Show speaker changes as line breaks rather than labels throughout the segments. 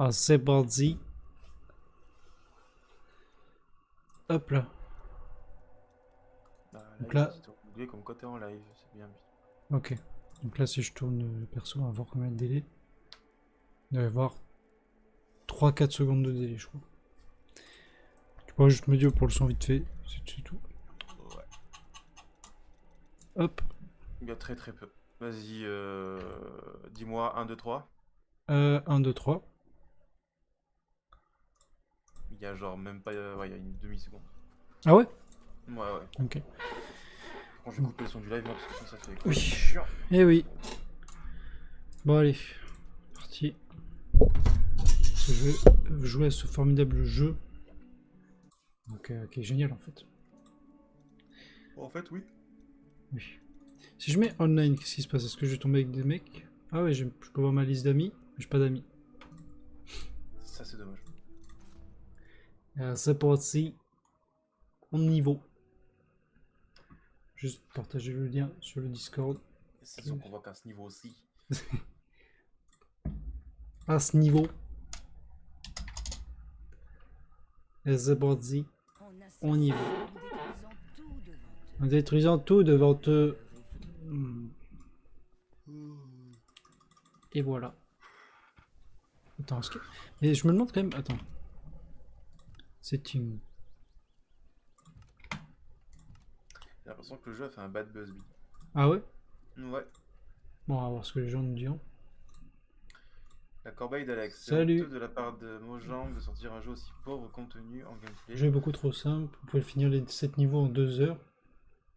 Ah, c'est parti. Hop là.
Bah,
Donc
live,
là,
c'est oublié comme quoi t'es en live, c'est bien.
ok. Donc là, si je tourne le perso, on va voir combien de délai. Il doit y avoir 3-4 secondes de délai, je crois. Tu pourrais juste me dire pour le son vite fait. C'est tout.
Ouais.
Hop.
Il y a très très peu. Vas-y, dis-moi 1, 2, 3.
1, 2, 3.
Il y a genre même pas. Ouais, il y a une demi-seconde.
Ah ouais.
Ouais, ouais.
Ok.
Par contre, je vais couper le son du live moi, parce que sinon ça fait écho.
Oui.
C'est chiant.
Eh oui. Bon, allez. Parti. Je vais jouer à ce formidable jeu. Donc, qui est génial en fait.
En fait, oui.
Oui. Si je mets online, qu'est-ce qui se passe? Est-ce que je vais tomber avec des mecs? Ah ouais, je peux voir ma liste d'amis, mais j'ai pas d'amis.
Ça, c'est dommage.
C'est parti. On niveau. Juste partager le lien sur le Discord.
Et c'est sûr qu'on voit qu'à ce niveau aussi.
À ce niveau. Et c'est parti. On y va. En détruisant tout devant eux. Et voilà. Attends, mais je me demande quand même. Attends. Setting.
J'ai l'impression que le jeu a fait un bad buzz, lui.
Ah ouais?
Ouais.
Bon, on va voir ce que les gens nous diront.
La corbeille d'Alex. C'est
Salut.
honteux de la part de Mojang de sortir un jeu aussi pauvre contenu en gameplay.
Jeu beaucoup trop simple. Vous pouvez finir les 7 niveaux en 2 heures.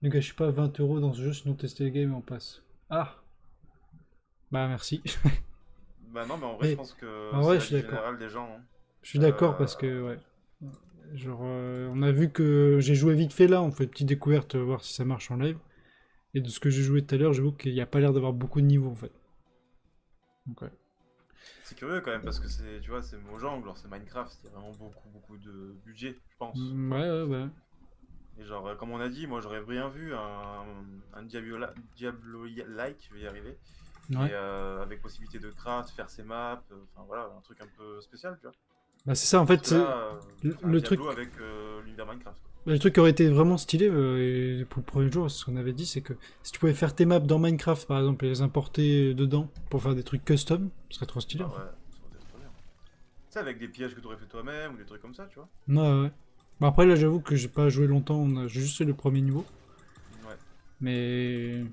Ne gâchez pas 20 € dans ce jeu, sinon testez les games et on passe. Ah. Bah merci.
Bah non, mais en vrai, je
Mais
pense que
en
c'est
vrai, je
l'avis
suis d'accord.
général des gens, hein.
Je suis d'accord parce que, ouais. Genre, on a vu que j'ai joué vite fait là, on fait une petite découverte, voir si ça marche en live. Et de ce que j'ai joué tout à l'heure, j'avoue qu'il n'y a pas l'air d'avoir beaucoup de niveaux en fait. Donc, ouais.
C'est curieux quand même parce que c'est, tu vois, c'est Mojang, genre c'est Minecraft, il y a vraiment beaucoup de budget, je pense.
Ouais, ouais, ouais.
Et genre, comme on a dit, moi j'aurais bien vu un Diablo-like, je vais y arriver, et
Ouais.
avec possibilité de craft, faire ses maps, enfin voilà, un truc un peu spécial, tu vois.
Bah c'est ça en
Parce
fait,
que là, c'est un
le truc.
Diablo avec l'univers Minecraft, quoi.
Le truc qui aurait été vraiment stylé et pour le premier jour, ce qu'on avait dit, c'est que si tu pouvais faire tes maps dans Minecraft par exemple et les importer dedans pour faire des trucs custom, ce serait trop stylé
Bah
en
ouais,
fait.
ça aurait été trop bien. Tu sais, avec des pièges que tu aurais fait toi-même ou des trucs comme ça, tu vois.
Ouais, ouais, ouais. Bon, après là, j'avoue que j'ai pas joué longtemps, j'ai juste fait le premier niveau.
Ouais.
Mais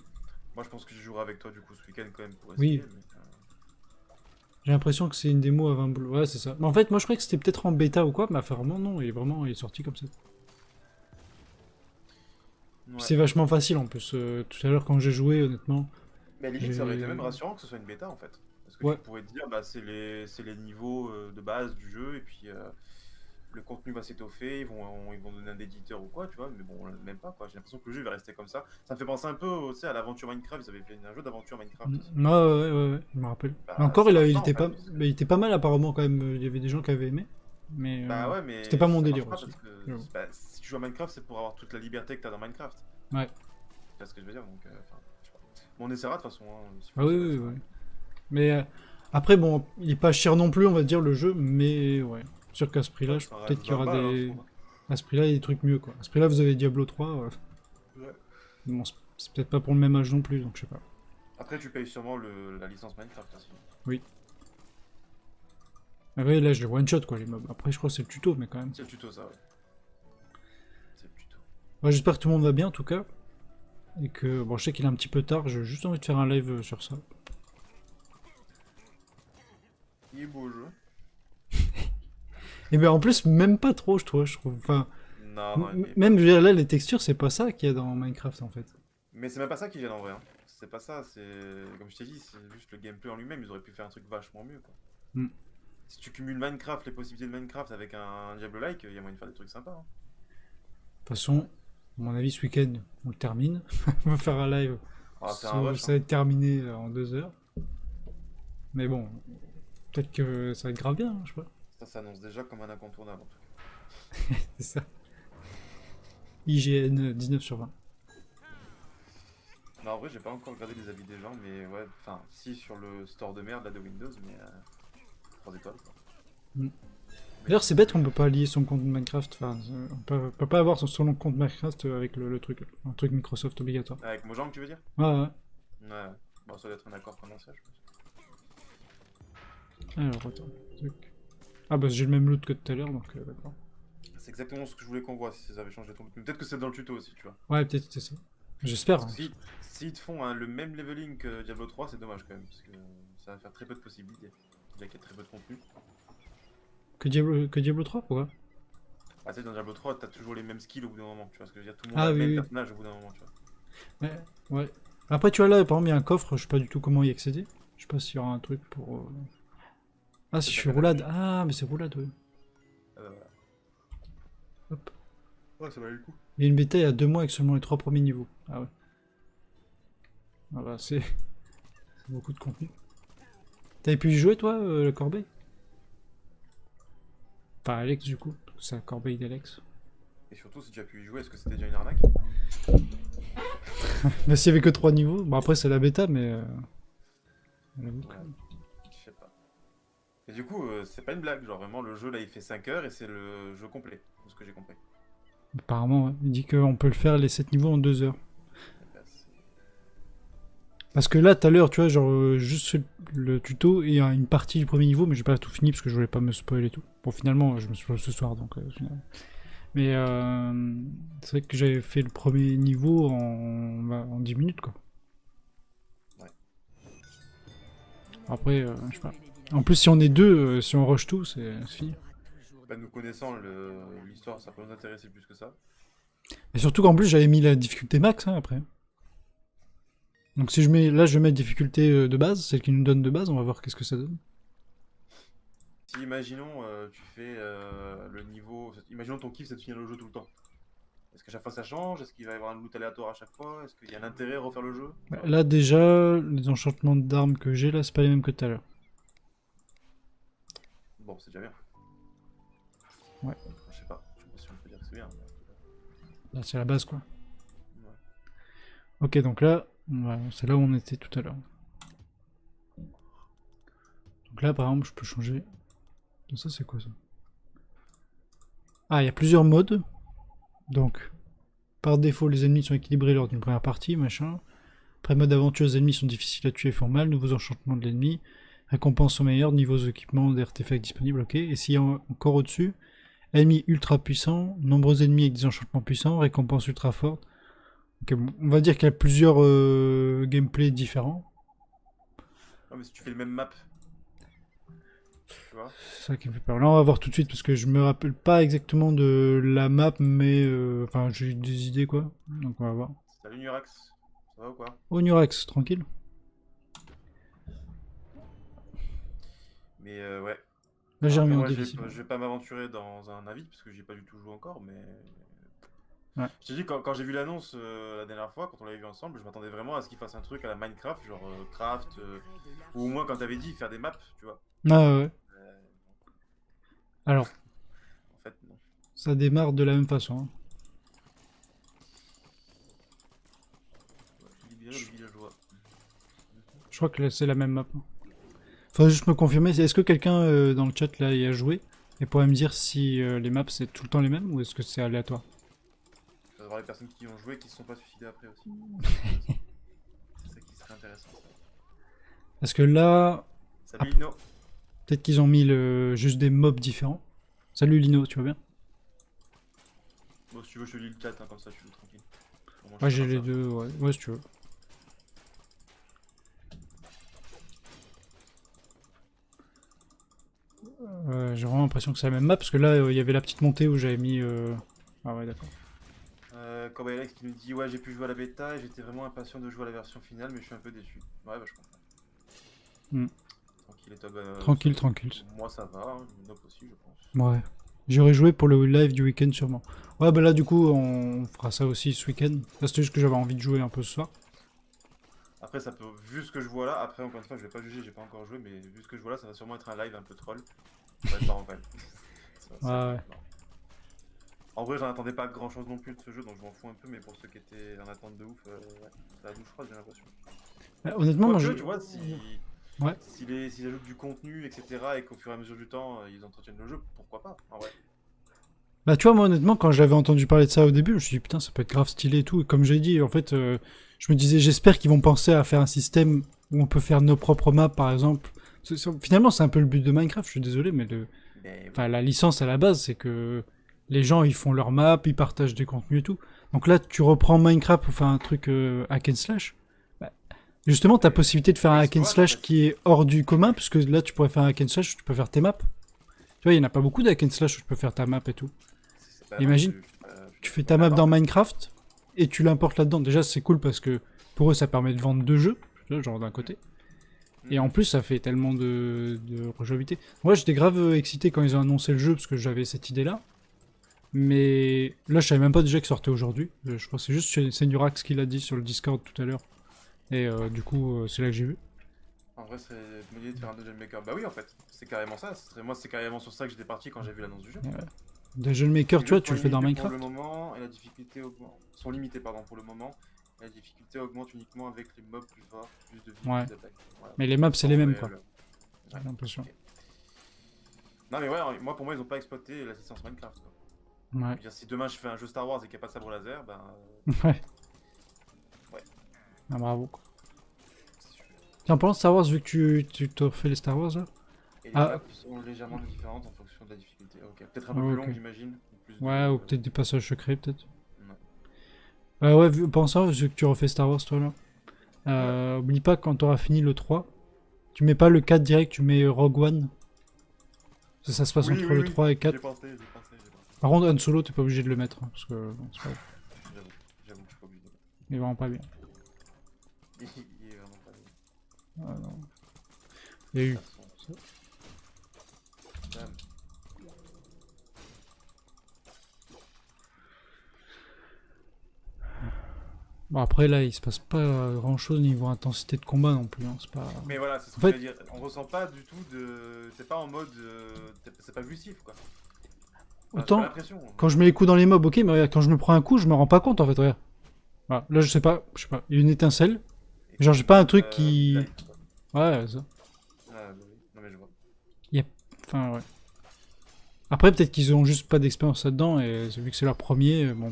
Moi je pense que je jouerai avec toi du coup ce week-end quand même pour
oui,
essayer, mais.
j'ai l'impression que c'est une démo à 20 boules. Ouais, c'est ça. Mais en fait, moi je croyais que c'était peut-être en bêta ou quoi, mais apparemment non, il est sorti comme ça. Puis
Ouais.
c'est vachement facile en plus. Tout à l'heure quand j'ai joué, honnêtement,
Mais limite, ça aurait été
j'ai.
même rassurant que ce soit une bêta en fait. Parce que tu
Ouais.
pourrais te dire, bah, c'est les niveaux de base du jeu, et puis le contenu va s'étoffer, ils vont donner un éditeur ou quoi, tu vois, mais bon, même pas quoi. J'ai l'impression que le jeu va rester comme ça. Ça me fait penser un peu, tu sais, à l'aventure Minecraft, ils avaient fait un jeu d'aventure Minecraft aussi.
Ouais, ouais, ouais, ouais, je me rappelle. Mais
Bah,
encore,
ça marche
il
pas en
était
fait.
pas, mais il était pas mal apparemment quand même. Il y avait des gens qui avaient aimé, mais
Bah ouais,
c'était
mais
pas mon
ça
délire
marche pas
aussi.
parce que
J'avoue.
bah, si tu joues à Minecraft, c'est pour avoir toute la liberté que t'as dans Minecraft.
Ouais.
Tu vois ce que je veux dire, donc, enfin, je sais pas. Bon, on essaiera de toute façon, hein, s'il faut
Ah oui,
essayer, on
oui,
essaiera.
oui. Mais après, bon, il est pas cher non plus, on va dire le jeu, mais ouais. Sûr qu'à ce
Ouais,
prix-là,
ça reste
peut-être qu'il y
20
aura
balles, hein, je
des.
trouve.
À ce prix-là, il y a des trucs mieux quoi. À ce prix-là, vous avez Diablo 3.
Ouais.
Bon, c'est peut-être pas pour le même âge non plus, donc je sais pas.
Après, tu payes sûrement la licence Minecraft aussi.
Oui. Ah oui, là, je les one shot quoi, les mobs. Après, je crois que c'est le tuto, mais quand même.
C'est le tuto, ça, ouais. C'est le tuto.
Ouais, j'espère que tout le monde va bien en tout cas. Et que, bon, je sais qu'il est un petit peu tard, j'ai juste envie de faire un live sur ça.
Il est beau le jeu.
Et ben en plus, même pas trop, je trouve. Enfin,
Non, non, il est pas
même je veux
trop.
dire, là, les textures, c'est pas ça qu'il y a dans Minecraft en fait.
Mais c'est même pas ça qui gêne en vrai, hein. C'est pas ça, c'est. Comme je t'ai dit, c'est juste le gameplay en lui-même, ils auraient pu faire un truc vachement mieux, quoi.
Hmm.
Si tu cumules Minecraft, les possibilités de Minecraft avec un Diablo-like, il y a moyen de faire des trucs sympas, hein.
De toute façon, à mon avis, ce week-end, on le termine. On va faire un live.
On va faire
Ça,
un rush,
ça
hein.
va être terminé en 2 heures. Mais bon, peut-être que ça va être grave bien, hein, je sais pas.
Ça s'annonce déjà comme un incontournable, en tout cas.
C'est ça. IGN 19 sur 20.
Non, en vrai, j'ai pas encore regardé les avis des gens, mais ouais, enfin, si sur le store de merde là de Windows, mais 3 étoiles, quoi.
D'ailleurs, c'est bête qu'on peut pas lier son compte Minecraft. Enfin, on peut pas avoir son compte Minecraft avec le truc. Un truc Microsoft obligatoire.
Avec Mojang, tu veux dire?
Ouais, ouais.
Ouais. Bon, ça doit être un accord commercial, je pense.
Alors, attends. Truc. Ah, bah, j'ai le même loot que tout à l'heure, donc d'accord.
C'est exactement ce que je voulais qu'on voit si ça avait changé ton truc. Peut-être que c'est dans le tuto aussi, tu vois.
Ouais, peut-être c'est ça. J'espère.
Parce
Hein.
que s'ils te font le même leveling que Diablo 3, c'est dommage quand même. Parce que ça va faire très peu de possibilités. Déjà qu'il y a très peu de contenu.
Que Diablo 3, pourquoi?
Ah, tu sais, dans Diablo 3, t'as toujours les mêmes skills au bout d'un moment. Tu vois ce que je veux dire? Tout le monde
Ah,
a le
oui,
même
oui.
personnage au bout d'un moment, tu vois.
Ouais, ouais. Après, tu vois, là, par exemple, il y a un coffre, je sais pas du tout comment y accéder. Je sais pas s'il y aura un truc pour. Ah, si
C'est
je
ta
suis
canne à
roulade.
pêche.
Ah, mais c'est roulade, ouais.
Ah bah voilà.
Hop.
Ouais, ça valait le coup.
Il y a une bêta il y a 2 mois avec seulement les 3 premiers niveaux. Ah ouais. Ah bah, c'est beaucoup de contenu. T'avais pu y jouer, toi, la corbeille? Pas Alex, du coup. C'est la corbeille d'Alex.
Et surtout, si tu as pu y jouer, est-ce que c'était déjà une arnaque?
Mais s'il y avait que 3 niveaux. Bon, après, c'est la bêta, mais. J'avoue que-
Ouais, je sais pas. Et du coup, c'est pas une blague. Genre vraiment, le jeu là il fait 5 heures et c'est le jeu complet. De ce que j'ai compris.
Apparemment, ouais. Il dit qu'on peut le faire les 7 niveaux en 2 heures.
Et bah,
Parce que là, tout à l'heure, tu vois, genre, juste fait le tuto et une partie du premier niveau, mais j'ai pas tout fini parce que je voulais pas me spoil et tout. Bon, finalement, je me spoil ce soir, donc. Mais c'est vrai que j'avais fait le premier niveau en 10 minutes, quoi.
ouais.
Après, je sais pas. En plus, si on est deux, si on rush tout, c'est fini.
Bah, nous connaissant l'histoire, ça peut nous intéresser plus que ça.
Et surtout qu'en plus, j'avais mis la difficulté max, hein, après. Donc si je mets, là, je vais mettre difficulté de base, celle qui nous donne de base, on va voir qu'est-ce que ça donne.
Si imaginons, tu fais le niveau. Imaginons ton kiff c'est de finir le jeu tout le temps. Est-ce qu'à chaque fois ça change? Est-ce qu'il va y avoir un loot aléatoire à chaque fois? Est-ce qu'il y a un intérêt à refaire le jeu? Tu
Bah,
vois.
là, déjà, les enchantements d'armes que j'ai, là, c'est pas les mêmes que tout à l'heure.
Bon, c'est déjà bien.
Ouais.
Je sais pas. Je sais pas si on peut dire que c'est bien.
Là, c'est la base, quoi.
Ouais.
Ok, donc là, c'est là où on était tout à l'heure. Donc là, par exemple, je peux changer. Ça, c'est quoi, ça? Ah, il y a plusieurs modes. Donc, par défaut, les ennemis sont équilibrés lors d'une première partie, machin. Après, mode aventure, les ennemis sont difficiles à tuer et font mal. Nouveaux enchantements de l'ennemi. Récompenses sont meilleures. Niveaux équipements d'artefacts disponibles, ok. Et s'il y a encore au-dessus, ennemis ultra puissants. Nombreux ennemis avec des enchantements puissants. Récompenses ultra fortes. Ok, bon, on va dire qu'il y a plusieurs gameplays différents.
Non, mais si tu fais le même map, tu vois.
C'est ça qui me fait peur. Là, on va voir tout de suite parce que je me rappelle pas exactement de la map, mais enfin, j'ai des idées quoi. Donc on va voir.
Salut Nurax, ça va ou quoi?
Oh, Nurex, tranquille.
Mais ouais.
Là, j'ai
Alors
remis
après,
en
moi,
difficile.
je vais pas m'aventurer dans un avis parce que j'y ai pas du tout joué encore, mais.
Ouais.
Je t'ai dit, quand j'ai vu l'annonce la dernière fois, quand on l'avait vu ensemble, je m'attendais vraiment à ce qu'il fasse un truc à la Minecraft, genre craft, ou au moins, quand t'avais dit, faire des maps, tu vois.
Ah ouais.
Euh,
Alors,
en fait, non.
ça démarre de la même façon. Hein.
Ouais, libérer le villageois.
Je crois que là, c'est la même map. Hein. Faudrait juste me confirmer. Est-ce que quelqu'un dans le chat là y a joué et pourrait me dire si les maps c'est tout le temps les mêmes ou est-ce que c'est aléatoire?
Il va y avoir les personnes qui ont joué qui se sont pas suicidées après aussi. C'est ça qui serait intéressant.
Parce que là,
Salut Lino.
peut-être qu'ils ont mis juste des mobs différents. Salut Lino, tu vas bien?
Bon, si tu veux, je te lis le chat, hein, comme ça tu joues tranquille. Au moins, je
Ouais,
sais
j'ai
pas
les
ça.
deux, ouais. Ouais, si tu veux. J'ai vraiment l'impression que c'est la même map parce que là, il y avait la petite montée où j'avais mis. Ah ouais, d'accord.
Cowboy Alex qui nous dit ouais j'ai pu jouer à la bêta et j'étais vraiment impatient de jouer à la version finale mais je suis un peu déçu. Ouais bah je comprends.
Hmm.
Tranquille et toi
Tranquille, tranquille.
moi ça va, hein, Nope aussi je pense.
Ouais. J'aurais joué pour le live du week-end sûrement. Ouais, bah là, du coup, on fera ça aussi ce week-end. Là, c'était juste que j'avais envie de jouer un peu ce soir.
Après ça peut, vu ce que je vois là, après encore une fois je vais pas juger, j'ai pas encore joué mais vu ce que je vois là ça va sûrement être un live un peu troll. Ça va être marrant quand même. Ça va
Ouais,
être marrant. En vrai j'en attendais pas grand chose non plus de ce jeu donc je m'en fous un peu mais pour ceux qui étaient en attente de ouf, ouais, c'est la douche froide j'ai l'impression.
Honnêtement, moi,
Quoique tu vois si...
Ouais.
S'ils ajoutent du contenu, etc., et qu'au fur et à mesure du temps, ils entretiennent le jeu, pourquoi pas, en vrai.
Bah tu vois, moi honnêtement, quand j'avais entendu parler de ça au début, je me suis dit putain, ça peut être grave stylé et tout. Et comme j'ai dit, en fait, je me disais, j'espère qu'ils vont penser à faire un système où on peut faire nos propres maps, par exemple. Finalement, c'est un peu le but de Minecraft, je suis désolé, mais
Mais
enfin,
oui.
la licence à la base, c'est que les gens, ils font leur map, ils partagent des contenus et tout. Donc là, tu reprends Minecraft pour faire un truc hack and slash. Bah, justement, t'as possibilité de faire
Faut
un hack and
exploiter, en
slash
fait.
qui est hors du commun, puisque là, tu pourrais faire un hack and slash où tu peux faire tes maps. Tu vois, il n'y en a pas beaucoup d'hack and slash où tu peux faire ta map et tout.
Bah non,
Imagine,
je suis
tu fais
d'accord. Il y
ta
en a
map
pas, en
dans
fait.
Minecraft et tu l'importes là-dedans. Déjà, c'est cool parce que pour eux, ça permet de vendre deux jeux, tu vois, genre d'un côté. Et en
Mhm.
plus, ça fait tellement de rejouabilité. Moi, j'étais grave excité quand ils ont annoncé le jeu parce que j'avais cette idée-là. Mais là, je savais même pas déjà qu'il sortait aujourd'hui. Je crois que c'est juste Senurax qui l'a dit sur le Discord tout à l'heure. Et du coup, c'est là que j'ai vu.
En vrai, c'est une idée de faire un dungeon maker. Bah oui, en fait, c'est carrément ça. Moi, c'est carrément sur ça que j'étais parti quand j'ai vu l'annonce du jeu.
Dungeon Maker,
Les
tu
jeux
vois, tu
sont
le fais dans
limités pour le
Minecraft.
moment et la difficulté augmente. Sont limités, pardon, pour le moment. Et la difficulté augmente uniquement avec les mobs plus forts, plus de vie,
Ouais.
plus d'attaque. Voilà.
Mais les maps, c'est
Sans
les mêmes, quoi.
réel.
J'ai
Ouais,
l'impression.
ok. Non, mais ouais, moi, pour moi, ils ont pas exploité la licence Minecraft, quoi. Je
Ouais.
veux dire, si demain je fais un jeu Star Wars et qu'il n'y a pas de sabre laser, ben.
Ouais.
Ouais,
Ah, bravo, quoi.
c'est sûr.
Tiens, en parlant de Star Wars, vu que tu te refais les Star Wars, là.
Et les
Ah,
maps sont légèrement différentes en fonction de la difficulté. Ok, peut-être un peu plus
ok.
longue, j'imagine. Ou plus
Ouais, ou
de.
peut-être des passages secrets, peut-être.
Ouais.
Ouais, pensant, vu que tu refais Star Wars, toi, là.
Ouais.
Oublie pas, quand t'auras fini le 3, tu mets pas le 4 direct, tu mets Rogue One. Ça se passe
Oui,
entre
oui,
le
oui.
3 et
J'y ai
4.
pensé, j'y ai pensé, j'y ai pensé.
Par contre, Han Solo, t'es pas obligé de le mettre, hein, parce que bon, c'est pas ouf.
J'avoue, j'avoue que je suis pas obligé de.
Il est vraiment pas bien.
Il est vraiment pas bien.
Ah, non. Il y a eu.
Façon. Bam.
Bon, après, là, il se passe pas grand chose niveau intensité de combat non plus. Hein. C'est pas.
Mais voilà, c'est ce
En
que j'allais
fait,
dire. On ressent pas du tout de. T'es pas en mode. C'est pas jouissif, quoi. Enfin, j'ai pas
autant,
l'impression.
quand je mets les coups dans les mobs, ok, mais regarde, quand je me prends un coup, je me rends pas compte en fait, regarde. Voilà. Là, je sais pas, il y a une étincelle.
Et
Genre,
t'es
j'ai
en
pas un
mode
truc qui.
light, quoi.
Ouais, ça.
Ah, bah oui. Non, mais je vois.
Il y a. Enfin, ouais. Après, peut-être qu'ils ont juste pas d'expérience là-dedans, et vu que c'est leur premier, bon.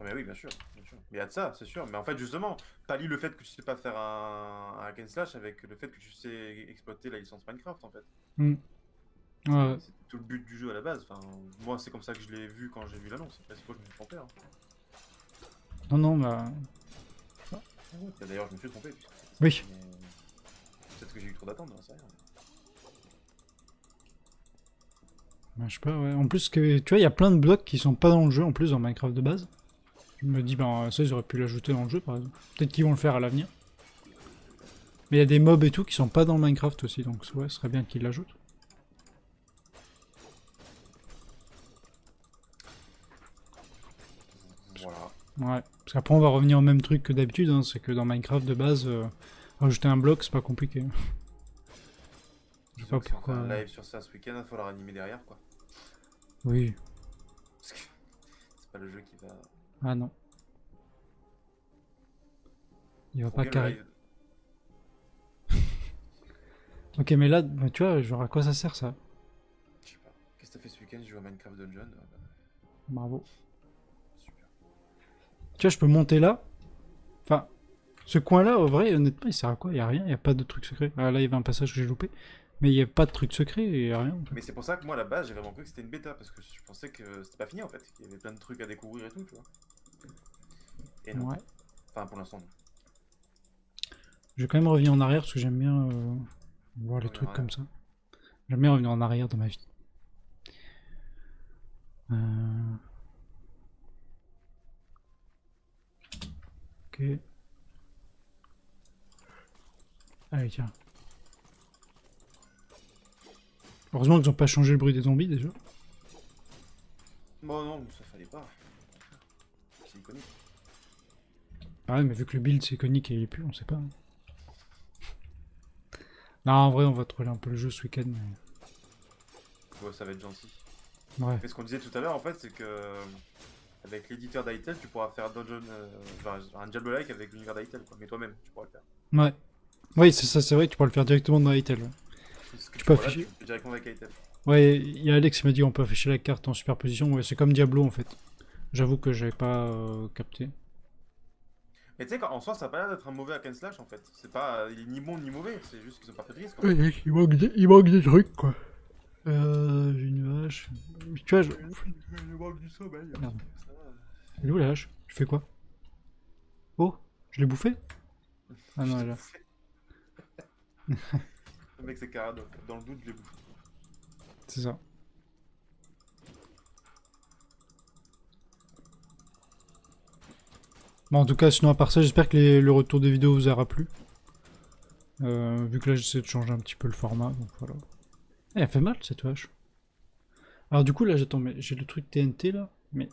Ah, mais oui, bien sûr. Bien sûr. Mais il y a de ça, c'est sûr. Mais en fait, justement, pallie le fait que tu sais pas faire un hack and slash avec le fait que tu sais exploiter la licence Minecraft, en fait.
Hmm. Ouais.
C'est tout le but du jeu à la base. Enfin, moi, c'est comme ça que je l'ai vu quand j'ai vu l'annonce. Après, c'est quoi, je me suis trompé. Hein.
Non, non, bah.
Bah, d'ailleurs, je me suis trompé. Puisque c'était ça.
Oui.
Mais peut-être que j'ai eu trop d'attentes, j'en sais rien.
Bah, je sais pas, ouais. En plus, que, tu vois, il y a plein de blocs qui sont pas dans le jeu, en plus, dans Minecraft de base. Je me dis, ben, ça, ils auraient pu l'ajouter dans le jeu, par exemple. Peut-être qu'ils vont le faire à l'avenir. Mais il y a des mobs et tout qui sont pas dans Minecraft aussi, donc ouais, ce serait bien qu'ils l'ajoutent.
Voilà.
Ouais. Parce qu'après, on va revenir au même truc que d'habitude, hein, c'est que dans Minecraft de base, rajouter un bloc, c'est pas compliqué. Je sais
Disons
pas
que si on fait
pourquoi.
un live sur ça ce week-end, il va falloir animer derrière, quoi.
Oui.
Parce que c'est pas le jeu qui va.
Ah non. Il va
Trop
pas
bien le
carré.
live.
Ok, mais là, bah, tu vois, genre à quoi ça sert ça?
Je sais pas. Qu'est-ce que t'as fait ce week-end? J'ai joué à Minecraft Dungeon. Bah,
Bravo.
super.
Tu vois, je peux monter là. Enfin, ce coin-là, au vrai, honnêtement, il sert à quoi? Il y a rien, il y a pas de truc secret. Ah, là, il y avait un passage que j'ai loupé. Mais il y a pas de truc secret, il y a rien. En fait.
Mais c'est pour ça que moi, à la base, j'ai vraiment cru que c'était une bêta. Parce que je pensais que c'était pas fini en fait. Qu'il y avait plein de trucs à découvrir et tout, tu vois. Et non.
Ouais.
Enfin, pour l'instant, non.
Je vais quand même revenir en arrière parce que j'aime bien voir les
Revenir
trucs
en
comme
arrière.
ça. J'aime bien revenir en arrière dans ma vie. Euh, Ok. Allez, tiens. Heureusement qu'ils ont pas changé le bruit des zombies déjà.
Bon, non, ça fallait pas. C'est iconique.
Ah ouais, mais vu que le build c'est iconique et il est plus, on sait pas. Hein. Non, en vrai, on va troller un peu le jeu ce week-end.
Ouais, ça va être gentil.
Ouais.
Mais ce qu'on disait tout à l'heure, en fait, c'est que. Avec l'éditeur d'Itel, tu pourras faire Dungeon. Genre un Diablo-like avec l'univers d'Itel, quoi. Mais toi-même, tu pourras le faire.
Ouais. Oui, c'est ça, c'est vrai, tu pourras le faire directement dans Itel. Ouais,
Ce que
tu
tu
peux
vois là, tu
afficher.
le fais directement avec item.
Ouais, il y a Alex qui m'a dit qu'on peut afficher la carte en superposition. Ouais, c'est comme Diablo en fait. J'avoue que j'avais pas capté.
Mais tu sais, en soi, ça a pas l'air d'être un mauvais hack and slash en fait. C'est pas, il est ni bon ni mauvais, c'est juste qu'ils ont pas pris de risque en
Ouais,
fait.
il manque des trucs quoi. J'ai une vache. Tu vois,
Il manque du sommeil.
Merde.
Ça va.
Elle est où la vache? Je fais quoi? Oh, je l'ai bouffé? Ah
Je
non,
t'ai
elle est là.
bouffé. Le mec, c'est carado. Dans le doute, je l'ai bouffé.
C'est ça. Bon, en tout cas, sinon à part ça, j'espère que le retour des vidéos vous aura plu. Vu que là, j'essaie de changer un petit peu le format, donc voilà. Eh, elle fait mal cette vache. Alors du coup, là, j'attends, mais j'ai le truc TNT là, mais...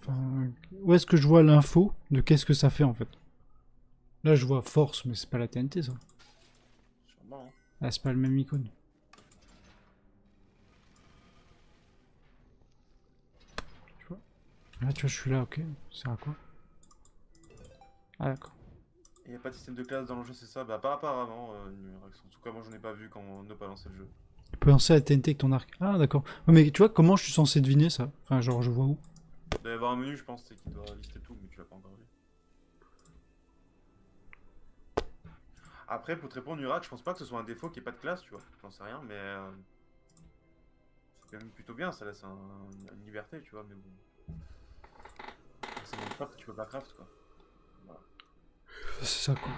Enfin, où est-ce que je vois l'info de qu'est-ce que ça fait en fait? Là, je vois force, mais c'est pas la TNT ça.
Sûrement, hein.
Ah, c'est pas le même icône. Tu vois? Là, tu vois, je suis là, ok. Ça sert à quoi? Ah, d'accord.
Il n'y a pas de système de classe dans le jeu, c'est ça? Bah, pas apparemment, Numerax. En tout cas, moi, j'en ai pas vu quand on n'a pas lancé le jeu.
Tu peux lancer la TNT avec ton arc. Ah, d'accord. Ouais, mais tu vois, comment je suis censé deviner ça? Enfin, genre, je vois où?
Il doit y avoir un menu, je pense, c'est qui doit lister tout, mais tu l'as pas encore vu. Après, pour te répondre, Nurak, je pense pas que ce soit un défaut qu'il n'y ait pas de classe, tu vois. J'en sais rien, mais c'est quand même plutôt bien, ça laisse une liberté, tu vois, mais bon. Ça montre pas que tu peux pas craft, quoi. Voilà.
C'est ça, quoi.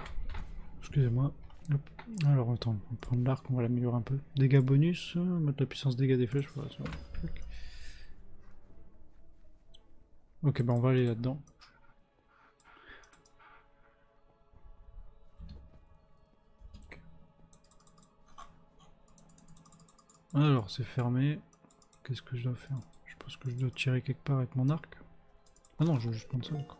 Excusez-moi. Hop. Alors, attends, on va prendre l'arc, on va l'améliorer un peu. Dégâts bonus, mettre la puissance dégâts des flèches, voilà, ça va. Ok, bah on va aller là-dedans. Ok. Alors, c'est fermé. Qu'est-ce que je dois faire? Je pense que je dois tirer quelque part avec mon arc. Ah non, je veux juste prendre ça, d'accord.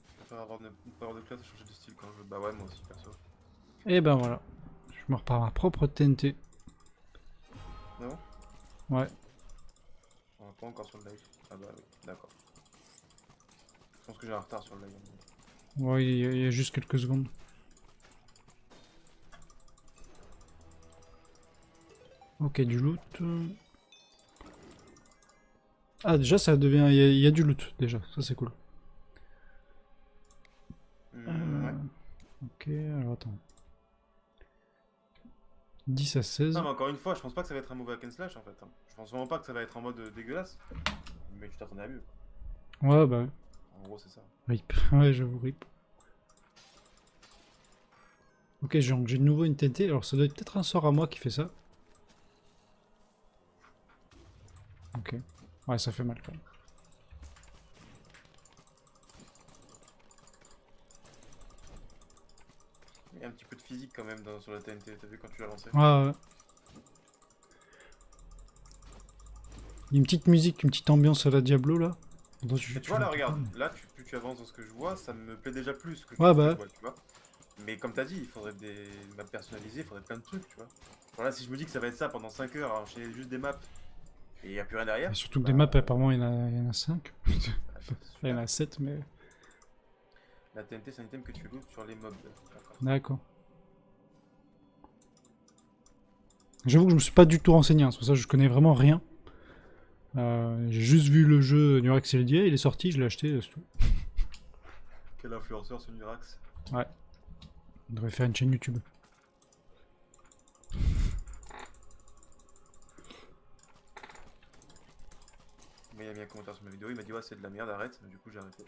Je préfère avoir une power de classe et changer de style quand je veux. Bah ouais, moi aussi, perso.
Et ben voilà. Je me repars ma propre TNT.
Non?
Ouais.
On est pas encore sur le live. Ah bah oui, d'accord. Je pense que j'ai un retard sur le live.
Ouais, il y a juste quelques secondes. Ok, du loot. Ah, déjà, ça devient... Il y a du loot, déjà. Ça, c'est cool.
Ouais.
Ok, alors attends. 10 à 16.
Non, mais encore une fois, je pense pas que ça va être un mauvais hack and slash en fait, hein. Je pense vraiment pas que ça va être en mode dégueulasse. Mais tu t'attendais à mieux.
Ouais, bah,
En gros, c'est ça.
rip. Ouais, j'avoue, rip. Ok, j'ai de nouveau une TNT. Alors, ça doit être peut-être un sort à moi qui fait ça. Ok. Ouais, ça fait mal quand même.
Il y a un petit peu de physique quand même sur la TNT, t'as vu quand tu l'as lancé?
Ouais. Il y a une petite musique, une petite ambiance à la Diablo là. Attends,
Mais tu vois là, regarde, là, plus tu avances dans ce que je vois, ça me plaît déjà plus que
Ouais,
ce que
bah.
je vois, tu vois. Mais comme t'as dit, il faudrait des maps personnalisées, il faudrait plein de trucs, tu vois. Voilà, si je me dis que ça va être ça pendant 5 heures, à enchaîner juste des maps, et il n'y a plus rien derrière.
Et surtout que
bah,
des maps, apparemment, il y en a 5.
c'est
Il y en
super.
a 7, mais.
La TNT, c'est un item que tu lootes sur les mobs. D'accord.
D'accord. J'avoue que je me suis pas du tout renseigné, hein, c'est pour ça que je connais vraiment rien. J'ai juste vu le jeu Nurex Eldier, il est sorti, je l'ai acheté, c'est tout.
Quel influenceur ce Nurax?
Ouais. On devrait faire une chaîne YouTube.
Mais il a mis un commentaire sur ma vidéo, il m'a dit ouais c'est de la merde, arrête, mais du coup j'ai arrêté.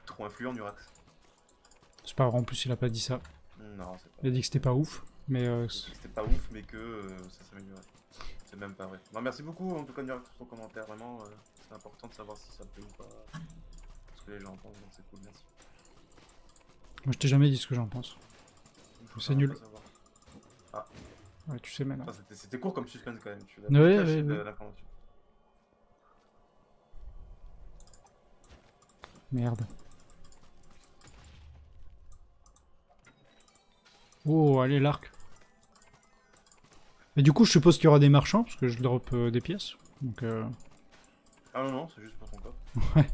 Trop influent Nurax.
C'est pas vrai, en plus il a pas dit ça.
Non, c'est pas.
Il a dit que c'était pas ouf, mais
C'était pas ouf, mais que ça s'améliorait. C'est même pas vrai. Non, merci beaucoup en tout cas Nurax pour ton commentaire, vraiment, c'est important de savoir si ça plaît ou pas. Ce que les gens en pensent, donc c'est cool, merci.
moi je t'ai jamais dit ce que j'en pense. C'est nul.
Ah,
Ouais, tu sais maintenant.
c'était court comme suspense quand même, tu l'as
Ouais,
caché
ouais,
de
ouais.
l'information.
Merde. Oh, allez, l'arc. Et du coup, je suppose qu'il y aura des marchands, parce que je drop des pièces. Donc,
Ah non, non, c'est juste pour ton corps.
ouais.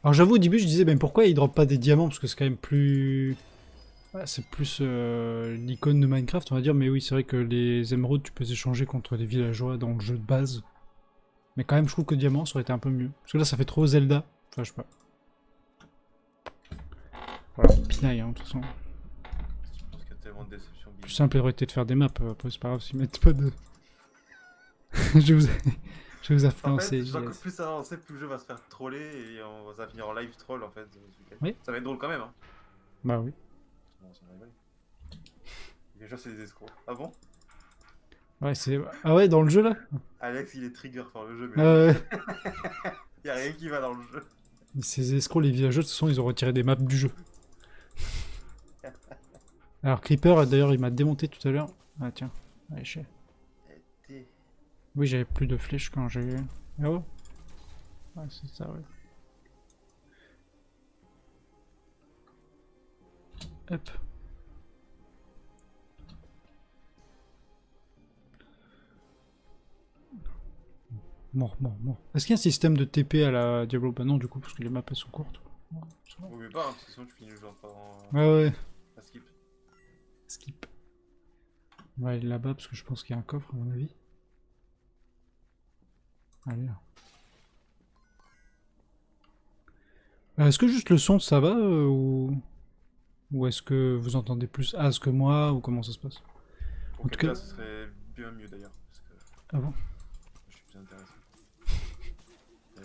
Alors j'avoue, au début, je disais, ben pourquoi ils dropent pas des diamants? Parce que c'est quand même plus... Ouais, c'est plus l'icône de Minecraft, on va dire. Mais oui, c'est vrai que les émeraudes, tu peux les échanger contre les villageois dans le jeu de base. Mais quand même, je trouve que diamant, ça aurait été un peu mieux. Parce que là, ça fait trop Zelda. Enfin, je sais pas. Voilà, pinaille, hein, de toute façon.
Je pense qu'il y a tellement de déceptions.
Plus simple aurait été de faire des maps. Après, c'est pas grave s'ils mettent pas de... je vous ai... je vous ai
En
influencé.
fait, je sens que
Yes.
plus ça va avancer, plus le jeu va se faire troller et ça va finir en live troll en fait. Ce week-end.
Oui.
Ça va être drôle quand même. Hein.
Bah oui.
Bon, ça va rigoler. Déjà, c'est des escrocs. Ah bon?
Ouais, c'est... Ah ouais, dans le jeu, là?
Alex, il est trigger par le jeu, mais
Ah ouais.
y a rien qui va dans le jeu.
Ces escrocs, les villageois, de toute façon, ils ont retiré des maps du jeu. Alors, Creeper, d'ailleurs, il m'a démonté tout à l'heure. Ah tiens, allez, chais. Oui, j'avais plus de flèches quand j'ai... Ah ouais? Ouais, c'est ça, ouais. Hop. Mort, mort, mort. Est-ce qu'il y a un système de TP à la Diablo? Bah non, du coup, parce que les maps, elles sont courtes. Ouais, ça va.
On veut pas, hein, parce que sinon tu finis le jeu en
Ouais, ouais.
skip.
Skip. On va aller là-bas, parce que je pense qu'il y a un coffre, à mon avis. Allez, là. Est-ce que juste le son, ça va, ou est-ce que vous entendez plus As que moi, ou comment ça se passe?
Pour
En
quel
tout cas-
cas, ce serait bien mieux d'ailleurs. Parce que
Ah bon?
je suis plus intéressé. Et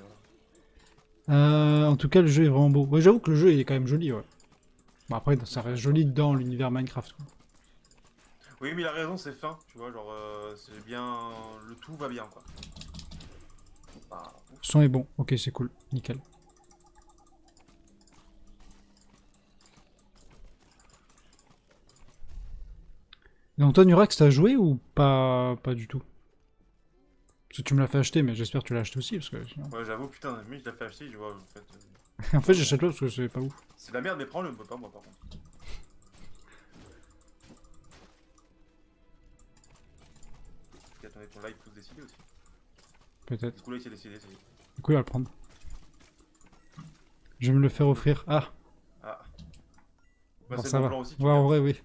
voilà.
En tout cas, le jeu est vraiment beau. Ouais, j'avoue que le jeu il est quand même joli, ouais. Bon, après, ça reste joli dans l'univers Minecraft, quoi.
Oui, mais il a raison, c'est fin, tu vois, genre, c'est bien. Le tout va bien, quoi. Bah,
Le son est bon. Ok, c'est cool. Nickel. Et donc, toi, Nurax, t'as joué ou pas du tout? Parce que tu me l'as fait acheter, mais j'espère que tu l'as acheté aussi, parce que sinon...
ouais, j'avoue, putain, mais je l'ai fait acheter, je vois, en fait.
En fait, j'achète pas parce que c'est pas ouf.
C'est de la merde, mais prends-le, pas moi, par contre. Attendez, ton live faut se décider aussi.
Peut-être.
Du coup, là, il s'est décidé, ça y est.
Du coup, il va le prendre. Je vais me le faire offrir. Ah,
Ah. Bah,
bon,
c'est
ça
mon
va.
plan aussi, tu
Ouais, en
perds.
vrai, oui.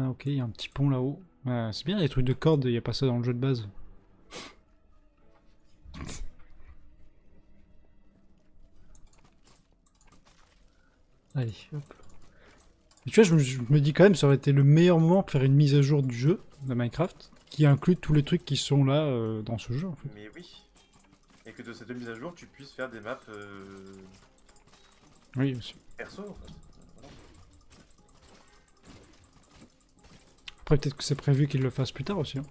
Ok, il y a un petit pont là-haut. C'est bien, les trucs de cordes, il n'y a pas ça dans le jeu de base. Allez, hop. Et tu vois, je me dis quand même, ça aurait été le meilleur moment pour faire une mise à jour du jeu, de Minecraft, qui inclut tous les trucs qui sont là dans ce jeu, en fait.
Mais oui. Et que de cette mise à jour, tu puisses faire des maps
Oui, aussi.
perso, en fait. Voilà.
Après, peut-être que c'est prévu qu'ils le fassent plus tard aussi. Hein.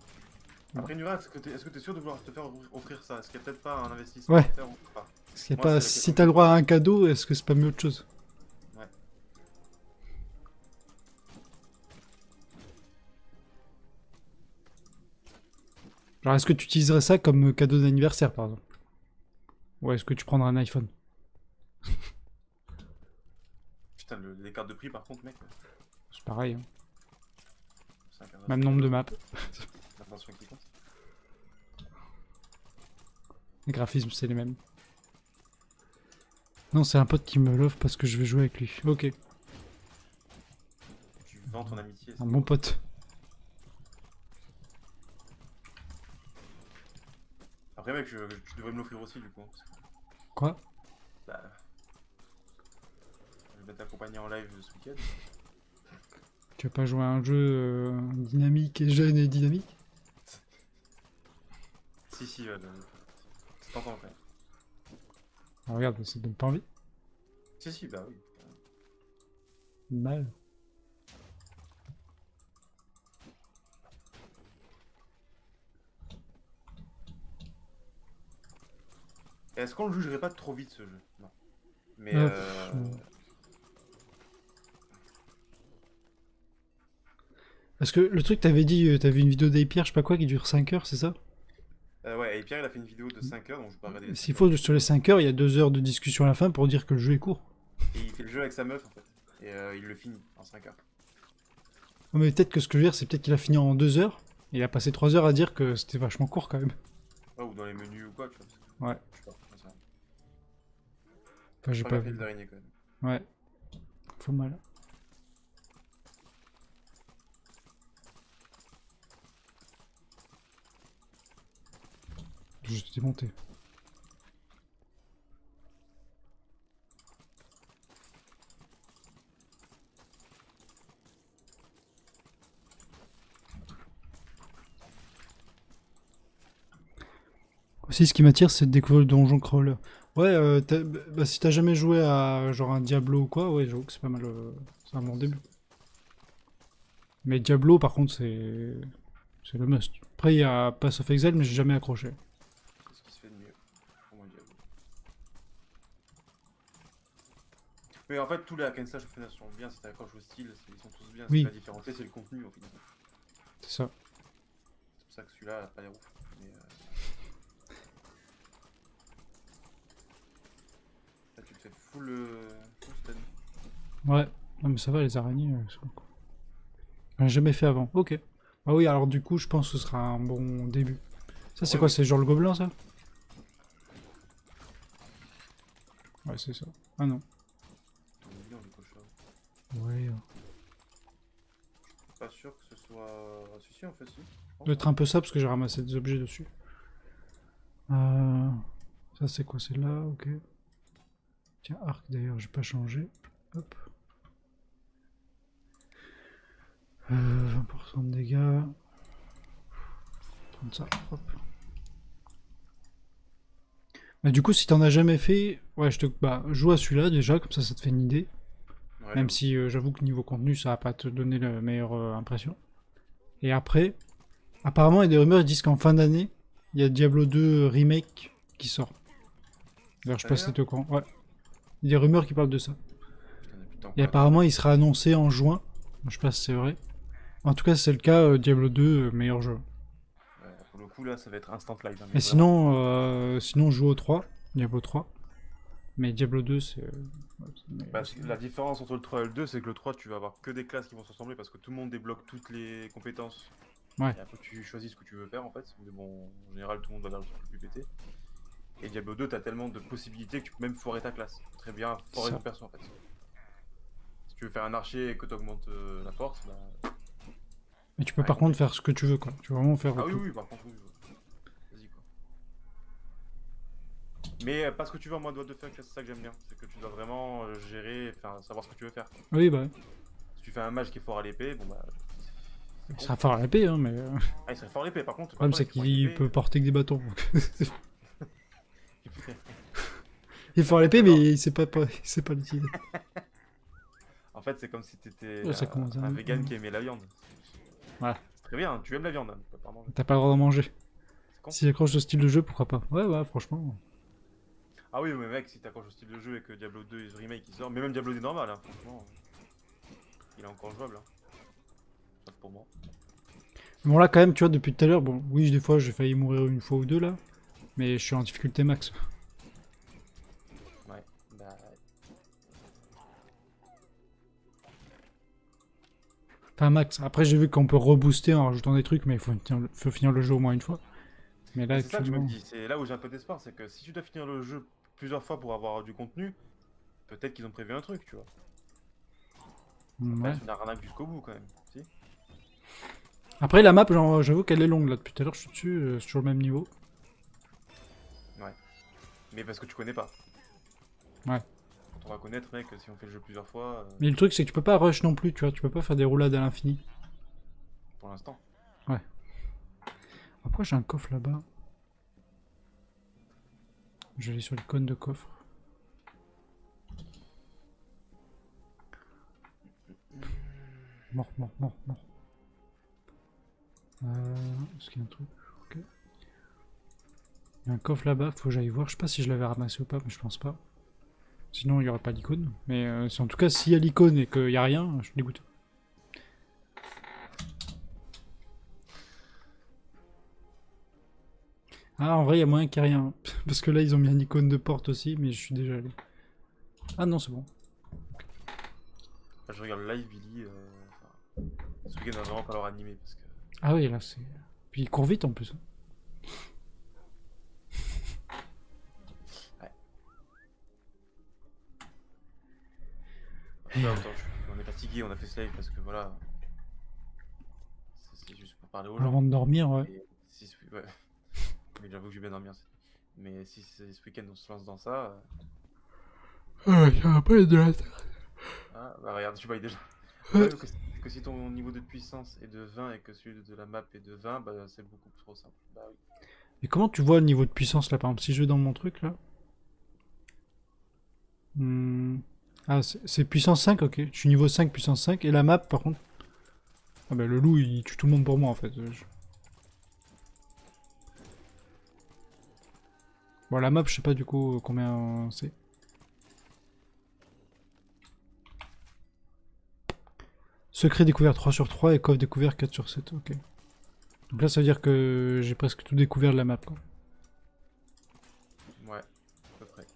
Après, Nura, est-ce que t'es sûr de vouloir te faire offrir ça? Est-ce qu'il y a peut-être pas un investissement
Ouais.
à faire ou pas?
Parce qu'il y a
Moi,
pas...
c'est la
Si
question
t'as
que
le
je
droit à un cadeau, est-ce que c'est pas mieux autre chose?
Ouais.
Genre, est-ce que tu utiliserais ça comme cadeau d'anniversaire, par exemple? Ou est-ce que tu prendras un iPhone?
Putain, les cartes de prix, par contre, mec,
C'est pareil, hein.
c'est un cadre
Même nombre de maps.
d'intention qui compte.
Les graphismes, c'est les mêmes. Non, c'est un pote qui me l'offre parce que je vais jouer avec lui. Ok,
Tu vends ton amitié.
un bon pote.
Après, mec, tu devrais me l'offrir aussi, du coup. Parce que,
Quoi?
bah, je vais t'accompagner en live ce week-end.
Tu vas pas jouer à un jeu dynamique et jeune et dynamique?
Si, c'est tentant quand même.
Ah, regarde, ça te donne pas envie.
Si, bah oui.
Mal.
Est-ce qu'on le jugerait pas trop vite, ce jeu? Non. Mais,
Parce que le truc, t'avais dit, t'as vu une vidéo d'Aipierre, je sais pas quoi, qui dure 5 heures, c'est ça?
ouais, et Pierre, il a fait une vidéo de 5 heures, donc je vais pas regarder les
S'il
5 heures.
faut, sur les 5 heures, il y a 2 heures de discussion à la fin pour dire que le jeu est court.
Et il fait le jeu avec sa meuf, en fait. Et il le finit en 5 heures.
Ouais, mais peut-être que ce que je veux dire, c'est peut-être qu'il a fini en 2 heures, et il a passé 3 heures à dire que c'était vachement court quand même.
vois, ou dans les menus ou quoi, tu vois.
Ouais.
Je sais pas, j'en sais rien.
Enfin, j'ai
Pas
pas
gaffe
vu.
les araignées quand même.
Ouais. Faut mal. Je t'ai monté. Aussi, ce qui m'attire, c'est de découvrir le donjon crawler. Ouais, bah, si t'as jamais joué à genre un Diablo ou quoi, ouais, j'avoue que c'est pas mal. C'est un bon début. Mais Diablo, par contre, c'est le must. Après, il y a Pass of Exile, mais j'ai jamais accroché.
C'est ce qui se fait de mieux. Pour moi, Diablo. Mais en fait, tous les hack and slash au final sont bien si t'accroches au style, ils sont tous bien.
Oui.
La différence, c'est le contenu au final.
C'est ça.
C'est pour ça que celui-là a pas l'air ouf. Mais là, tu te fais full stun.
Ouais. Non, mais ça va, les araignées, c'est bon, quoi. J'en ai jamais fait avant. Ok. Ah oui, alors du coup, je pense que ce sera un bon début. Ça, c'est
Ouais,
quoi?
oui.
C'est genre le gobelin, ça? Ouais, c'est ça. Ah non.
On est bien, les cochons.
Ouais.
Pas sûr que ce soit. Si, si, en fait, si. Je pense,
Doit être
hein.
un peu ça, parce que j'ai ramassé des objets dessus. Ça, c'est quoi? C'est là, ok. Tiens, arc d'ailleurs, j'ai pas changé. Hop. 20% de dégâts. Prendre ça, hop. Bah, du coup, si t'en as jamais fait, ouais, bah, joue à celui-là déjà, comme ça te fait une idée.
Ouais,
Même
j'avoue.
si j'avoue que niveau contenu, ça va pas te donner la meilleure impression. Et après, apparemment, il y a des rumeurs qui disent qu'en fin d'année, il y a Diablo 2 Remake qui sort. D'ailleurs, je sais pas si
Là,
t'es au courant. Ouais. Il y a des rumeurs qui parlent de ça.
putain, depuis le temps
Et
qu'on attend.
apparemment, il sera annoncé en juin. Je sais pas si c'est vrai. En tout cas, si c'est le cas, Diablo 2, meilleur jeu.
Ouais, pour le coup, là, ça va être instant live. Hein,
Et
mais vraiment.
sinon, joue au 3, Diablo 3. Mais Diablo 2, c'est. Ouais,
Bah, la différence entre le 3 et le 2, c'est que le 3, tu vas avoir que des classes qui vont se ressembler parce que tout le monde débloque toutes les compétences.
Ouais.
Et après, tu choisis ce que tu veux faire en fait. Mais bon, en général, tout le monde va vers le truc le plus pété. Et Diablo 2, t'as tellement de possibilités que tu peux même foirer ta classe. Très bien, foirer
Ça.
ton perso en fait. Si tu veux faire un archer et que tu augmentes la force, bah.
Mais tu peux
Ouais,
par contre
compliqué.
faire ce que tu veux, quoi. Tu peux vraiment faire
Ah oui,
tout.
oui, par contre, oui. Vas-y quoi. Mais pas ce que tu veux en mode what the fuck, c'est ça que j'aime bien. C'est que tu dois vraiment gérer, enfin, savoir ce que tu veux faire.
Oui, bah.
Si tu fais un mage qui est fort à l'épée, bon bah. C'est
Il
con.
sera fort à l'épée, hein, mais.
Ah, il serait fort à l'épée par contre.
Le problème, c'est
Il est fort à
qu'il
l'épée.
peut porter que des bâtons.
Il peut-
Il est fort à
En fait,
l'épée, mais
genre,
il sait pas l'utiliser.
en fait, c'est comme si t'étais
Ouais, ça commence à-
un vegan qui aimait la viande.
Ouais.
C'est très bien, tu aimes la viande, hein, tu peux pas en manger.
T'as pas le droit d'en manger.
C'est con.
Si j'accroche au style de jeu, pourquoi pas? Ouais, ouais, franchement.
Ah oui, mais mec, si t'accroches au style de jeu et que Diablo 2 remake il sort, mais même Diablo 2 normal, hein, franchement, il est encore jouable. Hein. Sauf pour moi.
Bon, là, quand même, tu vois, depuis tout à l'heure, bon, oui, des fois, j'ai failli mourir une fois ou deux, là. Mais je suis en difficulté max.
Ouais, bah.
Enfin, max. Après, j'ai vu qu'on peut rebooster en rajoutant des trucs, mais il faut finir le jeu au moins une fois. Mais là,
C'est ça que je me
actuellement.
dis, c'est là où j'ai un peu d'espoir, c'est que si tu dois finir le jeu plusieurs fois pour avoir du contenu, peut-être qu'ils ont prévu un truc, tu vois. Ça va
Ouais.
être une arnaque jusqu'au bout quand même. Si.
Après, la map, j'avoue qu'elle est longue, là. Depuis tout à l'heure, je suis dessus, c'est toujours le même niveau.
Mais parce que tu connais pas.
Ouais.
Quand on va connaître, mec, si on fait le jeu plusieurs fois,
Mais le truc, c'est que tu peux pas rush non plus, tu vois. Tu peux pas faire des roulades à l'infini.
pour l'instant.
Après, j'ai un coffre là-bas. Je vais aller sur l'icône de coffre. Mort, mort, mort, mort. Est-ce qu'il y a un truc? Ok. Il y a un coffre là-bas, faut que j'aille voir. Je sais pas si je l'avais ramassé ou pas, mais je pense pas. Sinon, il y aurait pas d'icône. Mais en tout cas, s'il y a l'icône et qu'il y a rien, je suis dégoûté. Ah, en vrai, il y a moyen qu'il n'y ait rien. Parce que là, ils ont mis une icône de porte aussi, mais je suis déjà allé. Ah non, c'est bon.
Enfin, je regarde live Billy. Ce week-end va vraiment falloir animer parce que.
Ah oui, là, c'est. Puis il court vite en plus.
Ouais, autant, on est fatigué, on a fait ce live parce que voilà, c'est juste pour parler aux gens.
Avant de dormir, ouais.
Et si ouais. Mais j'avoue que j'ai bien dormir. Mais si ce week-end on se lance dans ça,
Ouais, ça va pas être de la tête.
ah, bah regarde, tu vois déjà. T'as vu que si ton niveau de puissance est de 20 et que celui de la map est de 20, bah c'est beaucoup trop simple. Bah oui.
Et comment tu vois le niveau de puissance là, par exemple, si je vais dans mon truc là? Hmm. Ah, c'est puissance 5, ok. Je suis niveau 5, puissance 5. Et la map, par contre. Ah bah le loup, il tue tout le monde pour moi en fait. Bon, la map, je sais pas du coup combien c'est. Secret découvert 3 sur 3 et coffre découvert 4 sur 7, ok. Donc là, ça veut dire que j'ai presque tout découvert de la map, quoi.
Ouais, à peu près.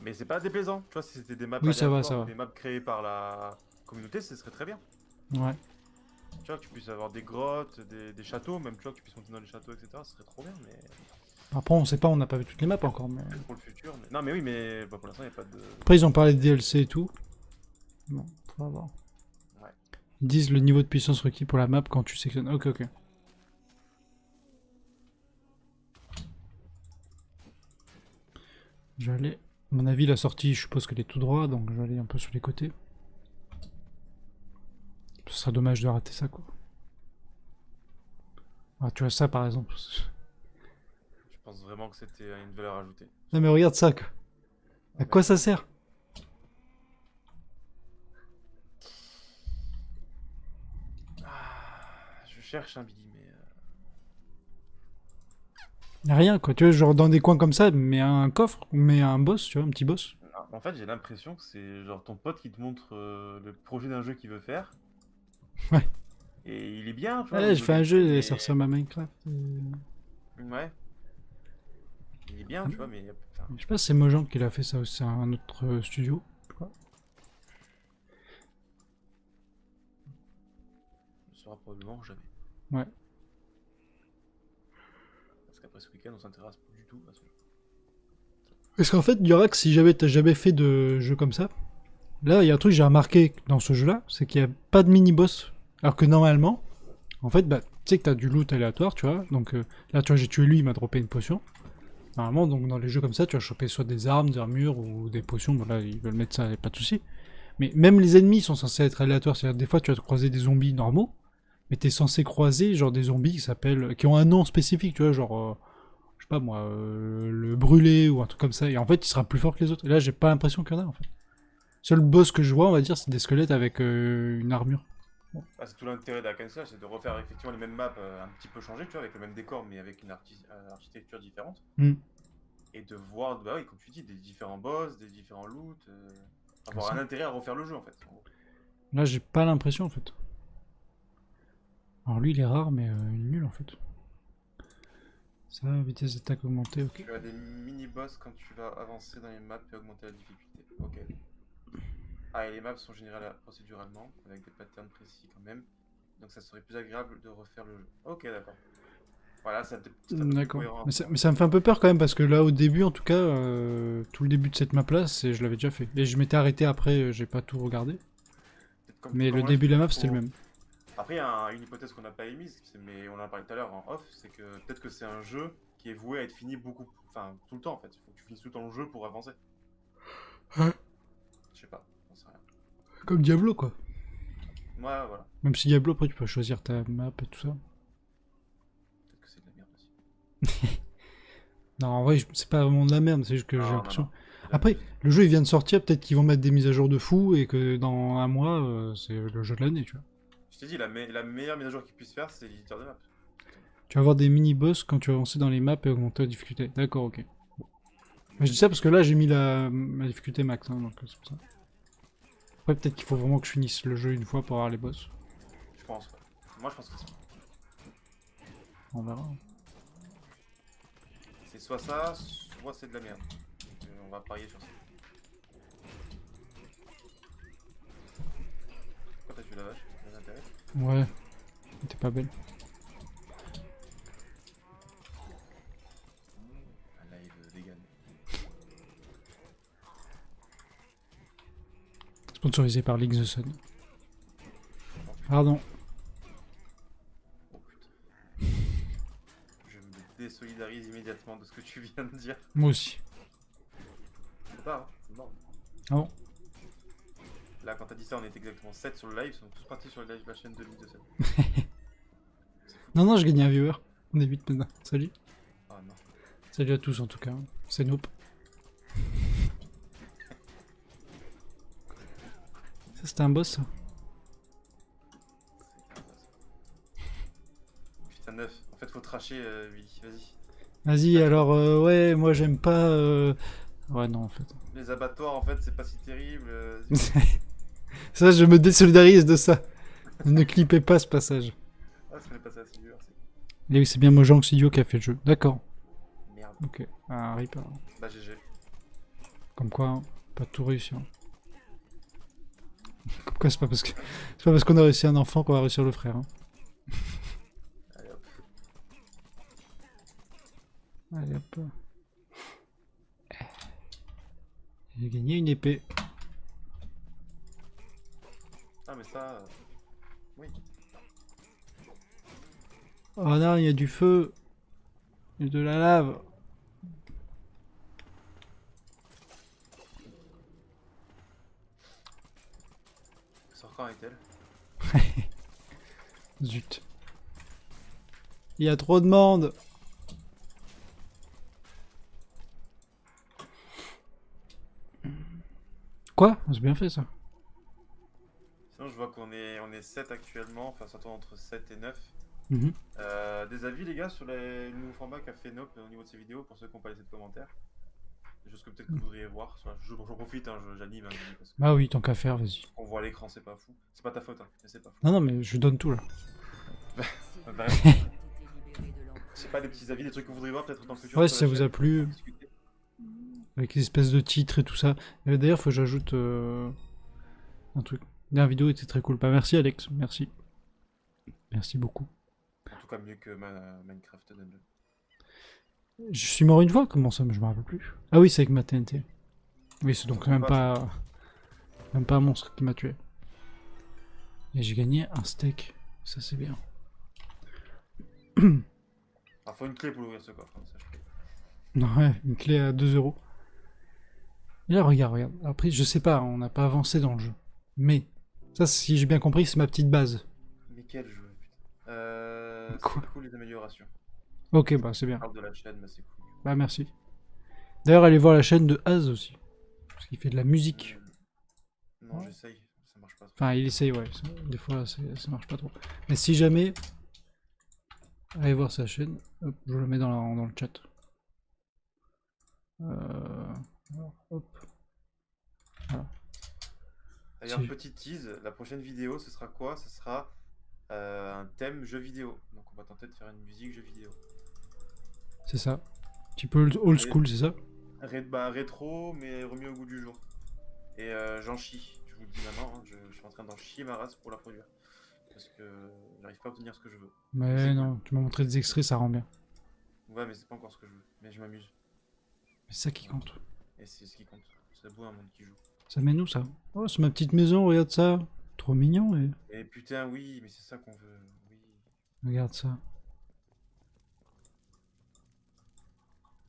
Mais c'est pas déplaisant, tu vois, si c'était des maps
Oui, ça
aléatoires ou
va.
des maps créées par la communauté, ce serait très bien.
Ouais.
Tu vois, que tu puisses avoir des grottes, des châteaux, même tu vois, que tu puisses monter dans les châteaux, etc. Ce serait trop bien, mais
Après, on sait pas, on n'a pas vu toutes les maps encore, mais...
peut-être pour le futur. Mais... Non, mais oui, mais bah, pour l'instant, il n'y a pas de.
Après, ils ont parlé de DLC et tout. Bon, faut voir.
Ouais.
Ils disent le niveau de puissance requis pour la map quand tu sélectionnes. Ok, ok. Je vais aller... À mon avis, la sortie, je suppose qu'elle est tout droit, donc je vais aller un peu sur les côtés. Ce serait dommage de rater ça, quoi. Ah, tu vois ça, par exemple.
Je pense vraiment que c'était une valeur ajoutée.
Non, mais regarde ça, quoi. À quoi ça sert?
Je cherche un Billy, mais.
Y'a rien, quoi. Tu vois, genre dans des coins comme ça, mais un coffre, mais un boss, tu vois, un petit boss.
Non, en fait, j'ai l'impression que c'est genre ton pote qui te montre le projet d'un jeu qu'il veut faire.
Ouais.
Et il est bien, tu vois, au
Ouais, je
niveau
fais un
gameplay,
jeu et ça
mais.
ressemble à Minecraft.
Ouais. Il est bien, tu vois, mais. Enfin,
Je sais pas si c'est Mojang qui l'a fait ça aussi, c'est un autre studio.
on ne saura probablement jamais.
Ouais.
Parce qu'après ce week-end, on s'intéresse plus du tout à ce jeu.
Parce qu'en fait, il y aura que si jamais t'as jamais fait de jeu comme ça, là, il y a un truc que j'ai remarqué dans ce jeu-là, c'est qu'il n'y a pas de mini-boss. Alors que normalement, en fait, bah, tu sais que t'as du loot aléatoire, tu vois. Donc là, tu vois, j'ai tué lui, il m'a droppé une potion. Normalement, donc dans les jeux comme ça, tu vas choper soit des armes, des armures ou des potions. Bon, là, ils veulent mettre ça, y a pas de souci. Mais même les ennemis sont censés être aléatoires. C'est-à-dire, des fois, tu vas te croiser des zombies normaux, mais t'es censé croiser, genre, des zombies qui ont un nom spécifique, tu vois, genre, je sais pas moi, le brûlé ou un truc comme ça. Et en fait, il sera plus fort que les autres. Et là, j'ai pas l'impression qu'il y en a, en fait. Seul boss que je vois, on va dire, c'est des squelettes avec une armure.
Ah, c'est tout l'intérêt de la cancel, c'est de refaire effectivement les mêmes maps un petit peu changées, tu vois, avec le même décor, mais avec une architecture différente.
Hmm.
Et de voir, bah oui, comme tu dis, des différents boss, des différents loots. Avoir
Ça.
un intérêt à refaire le jeu, en fait.
Là, j'ai pas l'impression, en fait. Alors lui, il est rare, mais il est nul, en fait. Ça, vitesse d'attaque augmentée, ok.
Tu as des mini-boss quand tu vas avancer dans les maps et augmenter la difficulté. Ok. Ah, et les maps sont générées procéduralement, avec des patterns précis quand même. Donc ça serait plus agréable de refaire le jeu. Ok, d'accord. Voilà, c'est un peu plus
D'accord.
cohérent.
Mais ça me fait un peu peur quand même, parce que là, au début, en tout cas, tout le début de cette map-là, je l'avais déjà fait. Et je m'étais arrêté après, j'ai pas tout regardé. Mais le
Comme là, je
début de la
trouve
map,
qu'il
c'était le
faut-
même.
Après, il y a une hypothèse qu'on n'a pas émise, mais on en a parlé tout à l'heure en off, c'est que peut-être que c'est un jeu qui est voué à être fini enfin tout le temps en fait. Il faut que tu finisses tout le temps le jeu pour avancer.
Ouais.
Je sais pas, j'en sais rien.
Comme Diablo, quoi.
Ouais, voilà.
Même si Diablo, après, tu peux choisir ta map et tout ça.
Peut-être que c'est de la merde aussi.
Non, en vrai, c'est pas vraiment de la merde, c'est juste que j'ai
Non, non,
l'impression.
non.
Après, le jeu il vient de sortir, peut-être qu'ils vont mettre des mises à jour de fou et que dans un mois, c'est le jeu de l'année, tu vois.
Je t'ai dit, la meilleure mise à jour qu'ils puissent faire, c'est l'éditeur de map.
Tu vas avoir des mini-boss quand tu vas avancer dans les maps et augmenter la difficulté. D'accord, ok. Mais je dis ça parce que là, j'ai mis ma difficulté max, hein, donc c'est pour ça. Après, peut-être qu'il faut vraiment que je finisse le jeu une fois pour avoir les boss.
Je pense, ouais. Moi, je pense que
On verra.
c'est soit ça, soit c'est de la merde. On va parier sur ça. Pourquoi t'as tué la vache? Ça t'intéresse?
Ouais, t'es pas belle.
Un live vegan.
Sponsorisé par League the Sun. Pardon.
Oh putain. Je me désolidarise immédiatement de ce que tu viens de dire.
Moi aussi.
C'est pas, hein, c'est mort.
Ah bon?
Là, quand t'as dit ça, on était exactement 7 sur le live, ils sont tous partis sur le live, la chaîne de League de Sun.
Non, non, je gagnais un viewer. On est 8 maintenant. Salut.
Ah non.
Salut à tous en tout cas. C'est Nope. Ça, c'était un boss, ça.
Putain, 9. En fait, faut tracher, Willy. Vas-y.
Vas-y, alors, ouais, moi j'aime pas. Ouais, non, en fait.
Les abattoirs, en fait, c'est pas si terrible.
Ça, je me désolidarise de ça. Ne clippez pas ce passage.
Ah, ça n'est pas ça, c'est dur.
Et oui, c'est bien Mojang Studio qui a fait le jeu. D'accord.
Merde.
Ok. Ah, rip. Alors.
Bah, GG.
Comme quoi, hein, pas tout réussir. Comme quoi, c'est pas parce qu'on a réussi un enfant qu'on va réussir le frère. Hein.
Allez hop.
Allez hop. J'ai gagné une épée.
Ah, mais ça. Oui.
Oh non, il y a du feu. Il y a de la lave.
Sors quand avec elle.
Zut. Il y a trop de monde. Quoi? C'est bien fait ça.
Sinon, je vois qu'on est, on est 7 actuellement, enfin, ça tourne entre 7 et 9.
Mhm.
Des avis, les gars, sur le nouveau format qu'a fait Nope au niveau de ses vidéos, pour ceux qui n'ont pas laissé de commentaires. Des choses que peut-être que vous voudriez voir. J'en profite, hein, j'anime. Hein, parce que
Bah oui, tant qu'à faire, vas-y.
on voit à l'écran, c'est pas fou. C'est pas ta faute, hein, mais c'est pas fou.
Non, non, mais je donne tout là.
Bref. Je sais pas, des petits avis, des trucs que vous voudriez voir peut-être dans le futur.
Ouais,
sur
si ça
la
vous
chaîne,
a plu.
pour discuter.
Avec les espèces de titres et tout ça. D'ailleurs, faut que j'ajoute un truc. La vidéo était très cool. Bah, merci Alex, merci. Merci beaucoup.
En tout cas, mieux que Minecraft Dungeon.
Je suis mort une fois, comment ça? Je me rappelle plus. Ah oui, c'est avec ma TNT. Oui, c'est donc même pas un monstre qui m'a tué. Et j'ai gagné un steak. Ça, c'est bien.
Alors, faut une clé pour ouvrir ce coffre, hein, ça je sais.
Non, ouais, une clé à 2 euros. Et là, regarde, regarde. Après, je sais pas, on n'a pas avancé dans le jeu. Mais, ça, si j'ai bien compris, c'est ma petite base.
Mais quel jeu, putain.
Quoi?
C'est cool les améliorations.
Ok, bah c'est bien.
Je parle de la chaîne, mais c'est cool.
Bah merci. D'ailleurs, allez voir la chaîne de Az aussi. Parce qu'il fait de la musique.
Non, j'essaye, ça marche pas trop.
Enfin, il essaye, ouais. Des fois, ça marche pas trop. Mais si jamais, allez voir sa chaîne. Hop, je le mets dans le chat. Alors, hop. Voilà.
D'ailleurs,
Si-
petite tease, la prochaine vidéo, ce sera quoi? Ce sera un thème jeu vidéo. Donc on va tenter de faire une musique jeu vidéo.
C'est ça. Un petit peu old school, c'est ça?
Rétro, mais remis au goût du jour. Et j'en chie, je vous le dis maintenant, hein, je suis en train d'en chier ma race pour la produire. Parce que j'arrive pas à obtenir ce que je veux.
Mais
C'est
non, tu m'as montré des extraits, ça rend bien.
Ouais, mais c'est pas encore ce que je veux. Mais je m'amuse.
Mais c'est ça qui compte.
Et c'est ce qui compte. C'est beau un monde qui joue.
Ça mène où ça? Oh, c'est ma petite maison, regarde ça. Trop mignon, et
Et putain, oui, mais c'est ça qu'on veut. Oui.
regarde ça.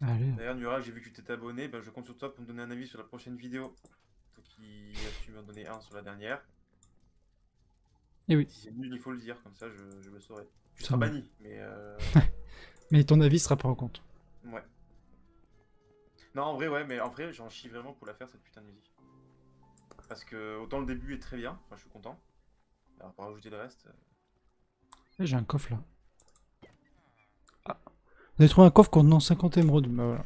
Allez.
D'ailleurs, Nura, j'ai vu que tu t'es abonné. Ben, je compte sur toi pour me donner un avis sur la prochaine vidéo. Toi qui as su m'en donner un sur la dernière.
Et oui.
Si c'est nul, il faut le dire, comme ça je le saurai. Tu
Ça
seras
va.
banni, mais
Mais ton avis sera pas en compte.
ouais. Non, en vrai, ouais, mais en vrai, j'en chie vraiment pour la faire cette putain de musique. Parce que autant le début est très bien, enfin, je suis content. Alors, pour rajouter le reste.
Là, j'ai un coffre là. Ah. Vous avez trouvé un coffre contenant 50 émeraudes. Bah voilà.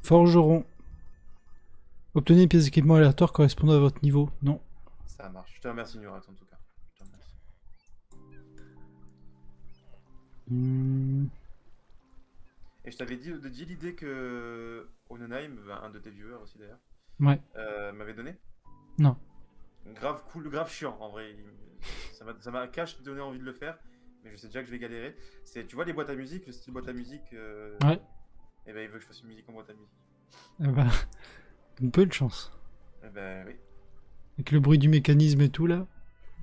Forgeron. Obtenez une pièce d'équipement aléatoire correspondant à votre niveau. Non.
Ça marche. Je te remercie, Nurat, en tout cas. Je te remercie. Et je t'avais dit l'idée que Onenheim, un de tes viewers aussi d'ailleurs,
Ouais.
m'avait donné.
Non.
Grave cool, grave chiant en vrai. Ça m'a cache donné envie de le faire, mais je sais déjà que je vais galérer. C'est, tu vois les boîtes à musique, le style boîte à musique.
Ouais.
Et ben il veut que je fasse une musique en boîte à musique.
Eh bah, une peu de chance.
Eh ben oui.
Avec le bruit du mécanisme et tout là.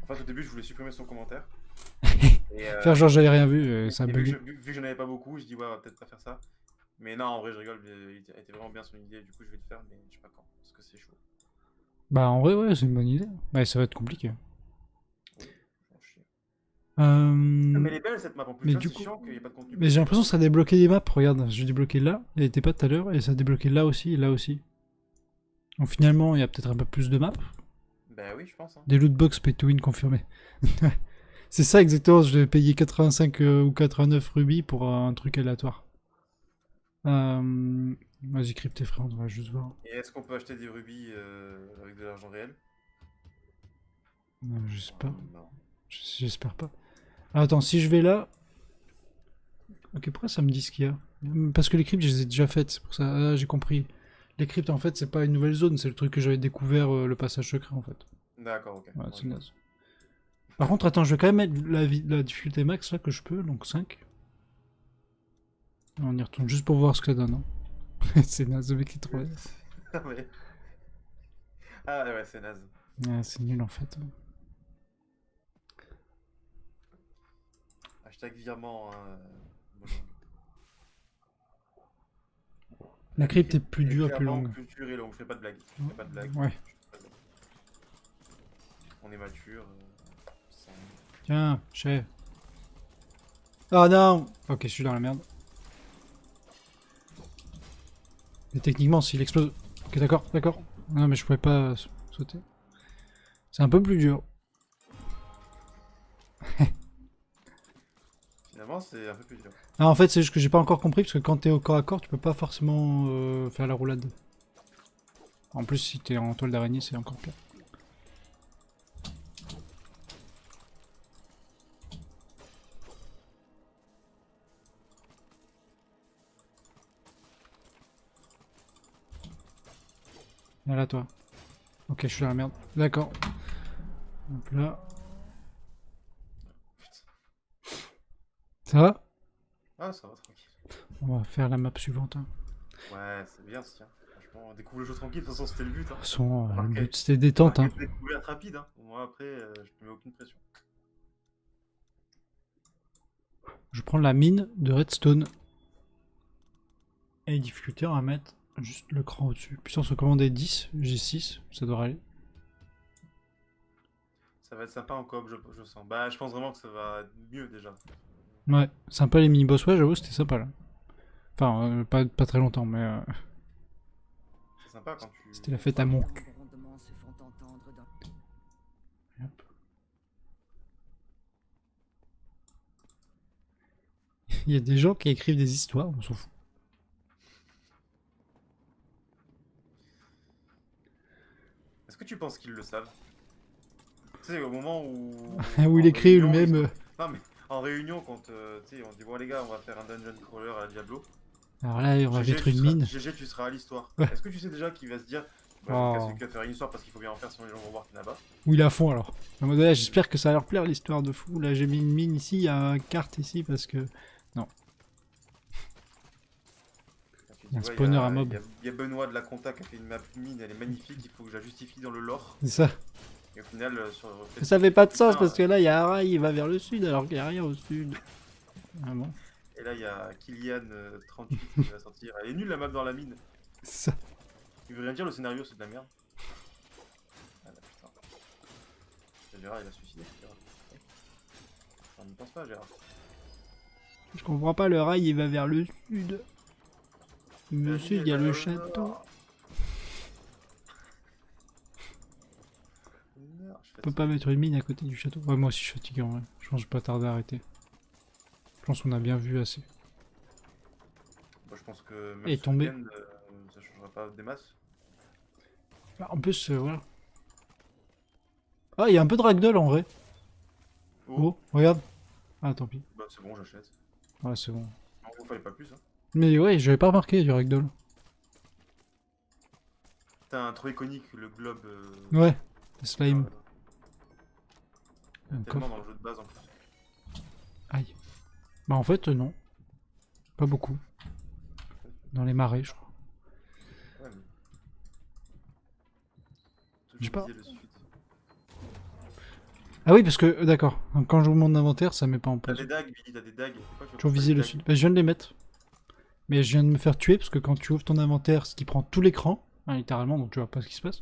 En fait, au début, je voulais supprimer son commentaire. Et,
Faire genre j'avais rien vu, ça a
et vu
bugué.
vu que j'en avais pas beaucoup, je dis ouais, on va peut-être pas faire ça. Mais non, en vrai, je rigole, il était vraiment bien son idée, du coup, je vais le faire, mais je sais pas quand, parce que c'est chaud.
Bah en vrai ouais, c'est une bonne idée. Ouais, ça va être compliqué.
Oui, je vais en chier.
Euh,
Mais elle est belle cette map en plus,
Mais
tu vois,
du
c'est
coup,
chiant qu'il n'y ait pas de contenu
mais j'ai
possible.
l'impression que ça a débloqué des maps. Regarde, j'ai débloqué là, elle était pas tout à l'heure, et ça a débloqué là aussi et là aussi. Donc finalement, il y a peut-être un peu plus de maps.
Bah oui, je pense. Hein.
Des lootbox pay to win confirmés. C'est ça exactement, je vais payer 85 ou 89 rubis pour un truc aléatoire. Vas-y, crypté frère, on va juste voir.
Et est-ce qu'on peut acheter des rubis avec de l'argent réel?
Je sais pas,
Non.
j'espère pas. Ah, attends, si je vais là... Ok, pourquoi ça me dit ce qu'il y a? Parce que les cryptes, je les ai déjà faites, c'est pour ça. Ah, j'ai compris. Les cryptes, en fait, c'est pas une nouvelle zone, c'est le truc que j'avais découvert, le passage secret, en fait.
D'accord, ok.
Ouais,
Bon,
c'est
je vois.
naze. Par contre, attends, je vais quand même mettre la difficulté max, là, que je peux, donc 5. On y retourne juste pour voir ce que ça donne. Hein. C'est naze, le mec est trop...
Ah ouais. Ah ouais, c'est naze.
Ouais, c'est nul, en fait.
Hashtag virement. Hein, bon,
La crypte est plus
et
dure, plus
clairement,
longue.
culture est longue. Je fais pas de blague. Je fais pas de blague.
Ouais.
Je fais pas de blague. On est mature. Ça-
Tiens, chef. Ah non! Ok, je suis dans la merde. Mais techniquement, s'il explose... Ok, d'accord, d'accord. Non, mais je pouvais pas sauter. C'est un peu plus dur.
Finalement, c'est un peu plus dur.
Ah, en fait, c'est juste que j'ai pas encore compris, parce que quand t'es au corps à corps, tu peux pas forcément faire la roulade. En plus, si t'es en toile d'araignée, c'est encore pire. Viens là, toi. Ok, je suis dans la merde. D'accord. Donc là... Ça va?
Ah, ça va, tranquille.
On va faire la map suivante. Hein.
Ouais, c'est bien, tiens. Franchement, on découvre le jeu tranquille. De toute façon, c'était le but. Hein.
De toute façon, le
Marquer,
but c'était détente. Hein.
marquer une découverte rapide. Hein. Moi, après, je te mets aucune pression.
Je prends la mine de redstone. Et difficulté, on va mettre juste le cran au-dessus. Puissance recommandée 10, j'ai 6, ça devrait aller.
Ça va être sympa en coop, je sens. Bah, je pense vraiment que ça va être mieux déjà.
Ouais, sympa les mini-boss, ouais, j'avoue, c'était sympa là. Enfin, pas très longtemps, mais
C'est sympa quand tu.
c'était la fête à mon
Tant
cul.
de grondements se font entendre dans...
Hop. Il y a des gens qui écrivent des histoires, on s'en fout.
Est-ce que tu penses qu'ils le savent? Tu sais, au moment où.
Où il
en
écrit
réunion,
lui-même.
Non, mais en réunion, quand tu sais, on dit bon, les gars, on va faire un dungeon crawler à la Diablo.
Alors là, on va
GG,
mettre une mine.
GG, tu seras à l'histoire.
Ouais.
Est-ce que tu sais déjà qu'il va se dire bah,
Oh.
je vais casser le cul à faire une histoire parce qu'il faut bien en faire sinon les gens vont voir qu'il y en a pas.
Où il est à fond alors. En mode, ouais, j'espère que ça va leur plaire l'histoire de fou. Là, j'ai mis une mine ici, il y a une carte ici parce que.
Tu dis,
Un
ouais,
spawner à mob.
Il y a Benoît de la Conta qui a fait une map mine, elle est magnifique, il faut que je la justifie dans le lore.
C'est ça.
Et au final,
Ça fait pas de sens
Putain,
parce que là, il y a un rail, il va vers le sud alors qu'il n'y a rien au sud. Ah bon?
Et là, il y a Kylian 38 qui va sortir. Elle est nulle la map dans la mine.
C'est ça.
Il veut rien dire, le scénario c'est de la merde. Ah là, putain. Gérard il a suicidé, Gérard. Enfin, n'y pense pas, Gérard.
Je comprends pas, le rail il va vers le sud. Le
La
sud,
ville,
il y a
elle va
le
vers
château.
nord. Nord, je suis
On peut pas mettre une mine à côté du château. Ouais, moi aussi je suis fatigué en vrai. Je pense que je vais pas tarder à arrêter. Je pense qu'on a bien vu assez.
Bah, je pense que même
Et
ce
tombé.
week-end, ça changera pas des masses.
Ah, en plus, voilà. Ah, il y a un peu de ragdoll en vrai. Oh, regarde. Ah, tant pis.
Bah c'est bon, j'achète.
Ouais, c'est bon.
Non, il fallait pas plus. Hein.
Mais ouais, j'avais pas remarqué du ragdoll.
T'as un trop iconique, le globe.
Ouais, le slime.
Il y a
Un
tellement
coffre.
dans le jeu de base en plus.
Aïe. Bah en fait, non. Pas beaucoup. Dans les marais, je crois.
Ouais, mais...
J'ai
Toujours
pas-
viser le sud.
Ah oui, parce que, d'accord. Donc, quand j'ouvre mon inventaire, ça met pas en
T'as
pause.
des dagues, Billy, t'as des dagues. C'est quoi, tu veux
Toujours
pas
viser
les
le
dagues?
sud. Bah, je viens de les mettre. Mais je viens de me faire tuer parce que quand tu ouvres ton inventaire, ce qui prend tout l'écran, hein, littéralement, donc tu vois pas ce qui se passe,